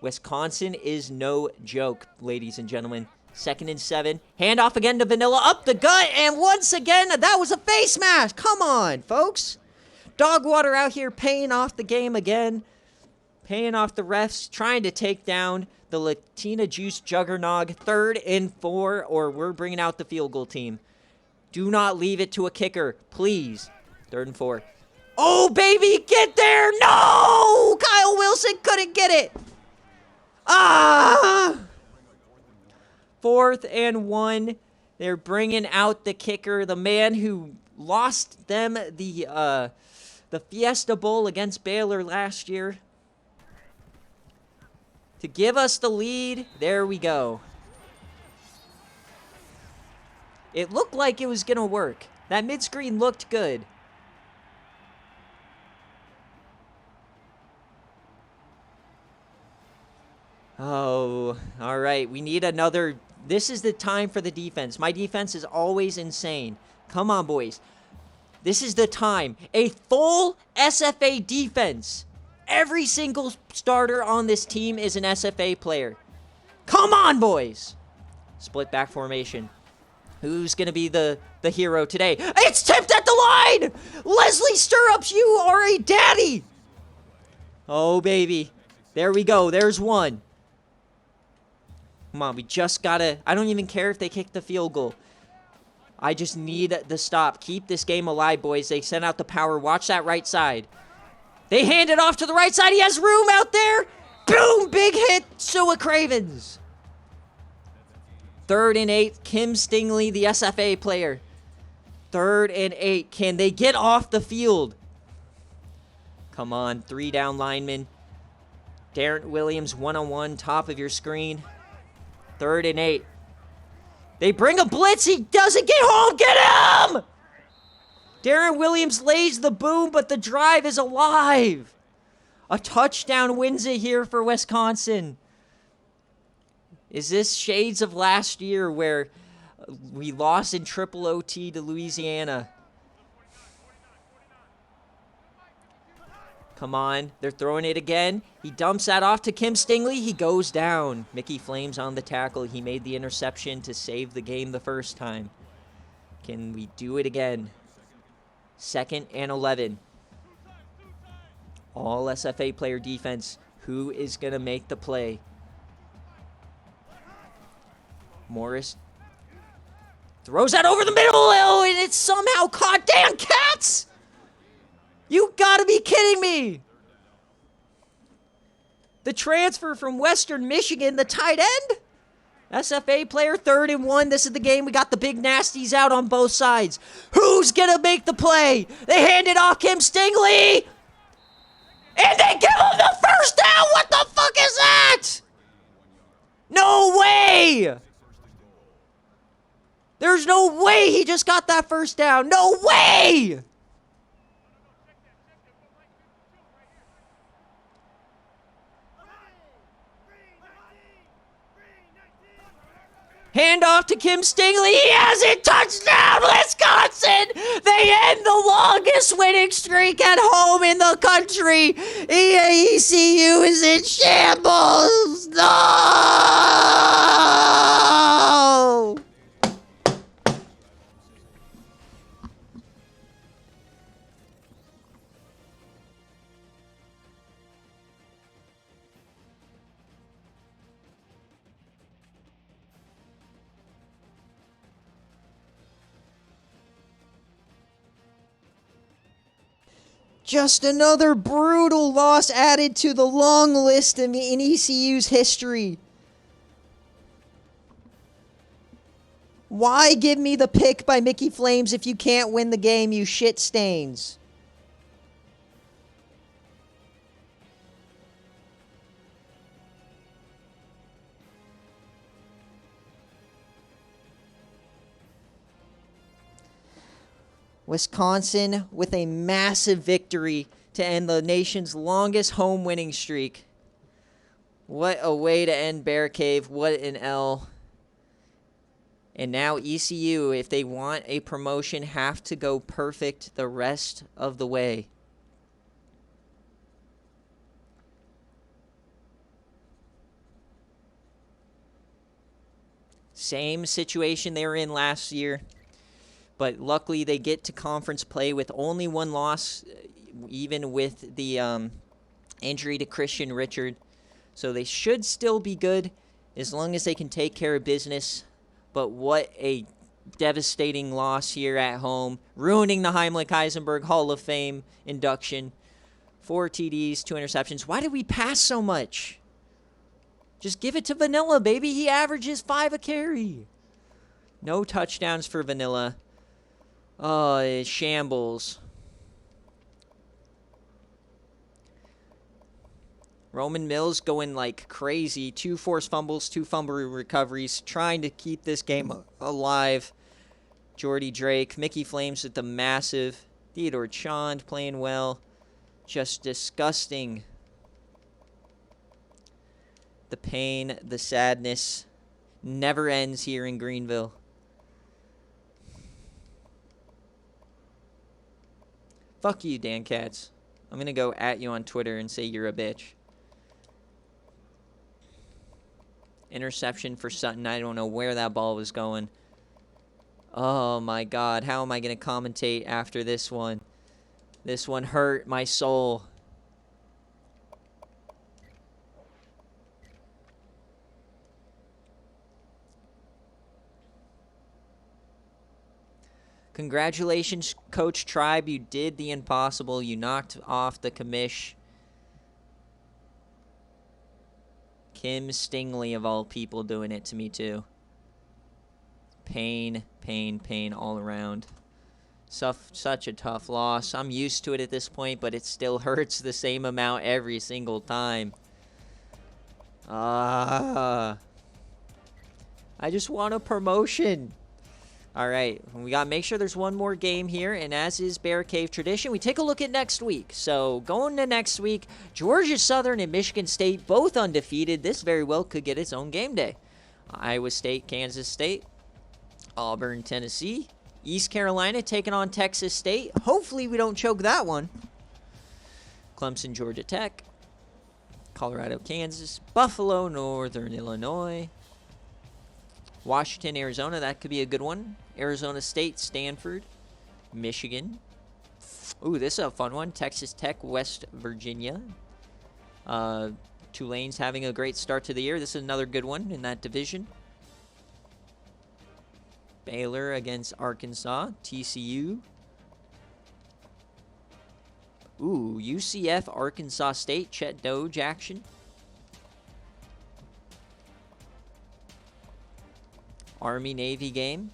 Wisconsin is no joke, ladies and gentlemen. 2nd and 7. Handoff again to Vanilla. Up the gut. And once again, that was a face mask. Come on, folks. Dogwater out here paying off the game again. Paying off the refs. Trying to take down the Latina Juice Juggernog. 3rd and 4, or we're bringing out the field goal team. Do not leave it to a kicker, please. 3rd and 4. Oh, baby, get there. No! Kyle Wilson couldn't get it. Ah! 4th and 1. They're bringing out the kicker, the man who lost them the Fiesta Bowl against Baylor last year. To give us the lead. There we go. It looked like it was going to work. That mid-screen looked good. Oh, all right. We need another. This is the time for the defense. My defense is always insane. Come on, boys. This is the time. A full SFA defense. Every single starter on this team is an SFA player. Come on, boys. Split back formation. Who's going to be the hero today? It's tipped at the line! Leslie Stirrups, you are a daddy! Oh, baby. There we go. There's one. Come on, we just got to... I don't even care if they kick the field goal. I just need the stop. Keep this game alive, boys. They sent out the power. Watch that right side. They hand it off to the right side. He has room out there. Boom! Big hit. Sua Cravens. 3rd and 8. Kim Stingley, the SFA player. 3rd and 8. Can they get off the field? Come on. 3 down linemen. Darren Williams, one-on-one, top of your screen. 3rd and 8. They bring a blitz. He doesn't get home. Get him! Darren Williams lays the boom, but the drive is alive. A touchdown wins it here for Wisconsin. Is this shades of last year where we lost in triple OT to Louisiana? Come on. They're throwing it again. He dumps that off to Kim Stingley. He goes down. Mickey Flames on the tackle. He made the interception to save the game the first time. Can we do it again? 2nd and 11. All SFA player defense. Who is going to make the play? Morris throws that over the middle, and it's somehow caught. Damn, Cats! You gotta be kidding me! The transfer from Western Michigan, the tight end? SFA player, 3rd and 1. This is the game. We got the big nasties out on both sides. Who's gonna make the play? They hand it off Kim Stingley! And they give him the first down! What the fuck is that? No way! There's no way he just got that first down. No way! Hand off to Kim Stingley. He has it. Touchdown, Wisconsin. They end the longest winning streak at home in the country. ECU is in shambles. No! Just another brutal loss added to the long list in ECU's history. Why give me the pick by Mickey Flames if you can't win the game, you shit stains? Wisconsin with a massive victory to end the nation's longest home winning streak. What a way to end BearCave. What an L. And now ECU, if they want a promotion, have to go perfect the rest of the way. Same situation they were in last year. But luckily, they get to conference play with only one loss, even with the injury to Christian Richard. So they should still be good as long as they can take care of business. But what a devastating loss here at home, ruining the Heimlich Heisenberg Hall of Fame induction. 4 TDs, 2 interceptions. Why did we pass so much? Just give it to Vanilla, baby. He averages 5 a carry. No touchdowns for Vanilla. Oh, it's shambles. Roman Mills going like crazy. 2 forced fumbles, 2 fumble recoveries, trying to keep this game alive. Jordy Drake, Mickey Flames with the massive. Theodore Chond playing well. Just disgusting. The pain, the sadness never ends here in Greenville. Fuck you, Dan Katz. I'm going to go at you on Twitter and say you're a bitch. Interception for Sutton. I don't know where that ball was going. Oh my God, how am I going to commentate after this one? This one hurt my soul. Congratulations, Coach Tribe. You did the impossible. You knocked off the commish. Kim Stingley, of all people, doing it to me, too. Pain, pain, pain all around. Such a tough loss. I'm used to it at this point, but it still hurts the same amount every single time. I just want a promotion. All right, we got to make sure there's one more game here, and as is BearCave tradition, we take a look at next week. So going to next week, Georgia Southern and Michigan State, both undefeated. This very well could get its own game day. Iowa State, Kansas State, Auburn, Tennessee, East Carolina taking on Texas State. Hopefully we don't choke that one. Clemson, Georgia Tech, Colorado, Kansas, Buffalo, Northern Illinois, Washington, Arizona, that could be a good one. Arizona State, Stanford, Michigan. Ooh, this is a fun one. Texas Tech, West Virginia. Tulane's having a great start to the year. This is another good one in that division. Baylor against Arkansas, TCU. Ooh, UCF, Arkansas State, Chet Doge action. Army-Navy game.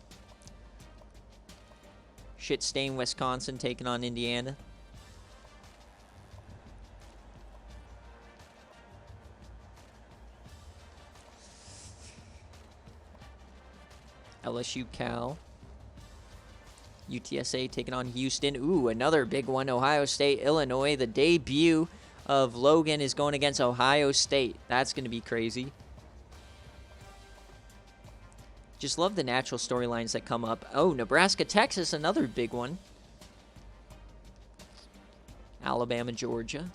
Shit-stained Wisconsin taking on Indiana. LSU Cal. UTSA taking on Houston. Ooh, another big one. Ohio State, Illinois. The debut of Logan is going against Ohio State. That's going to be crazy. Just love the natural storylines that come up. Oh, Nebraska, Texas, another big one. Alabama, Georgia.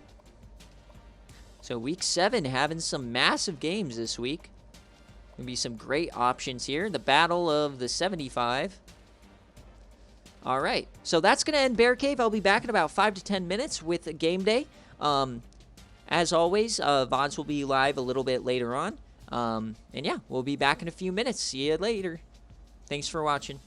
So week 7 having some massive games this week. Going to be some great options here. The battle of the 75. All right. So that's going to end BearCave. I'll be back in about 5 to 10 minutes with a game day. As always, VODs will be live a little bit later on. And yeah, we'll be back in a few minutes. See you later. Thanks for watching.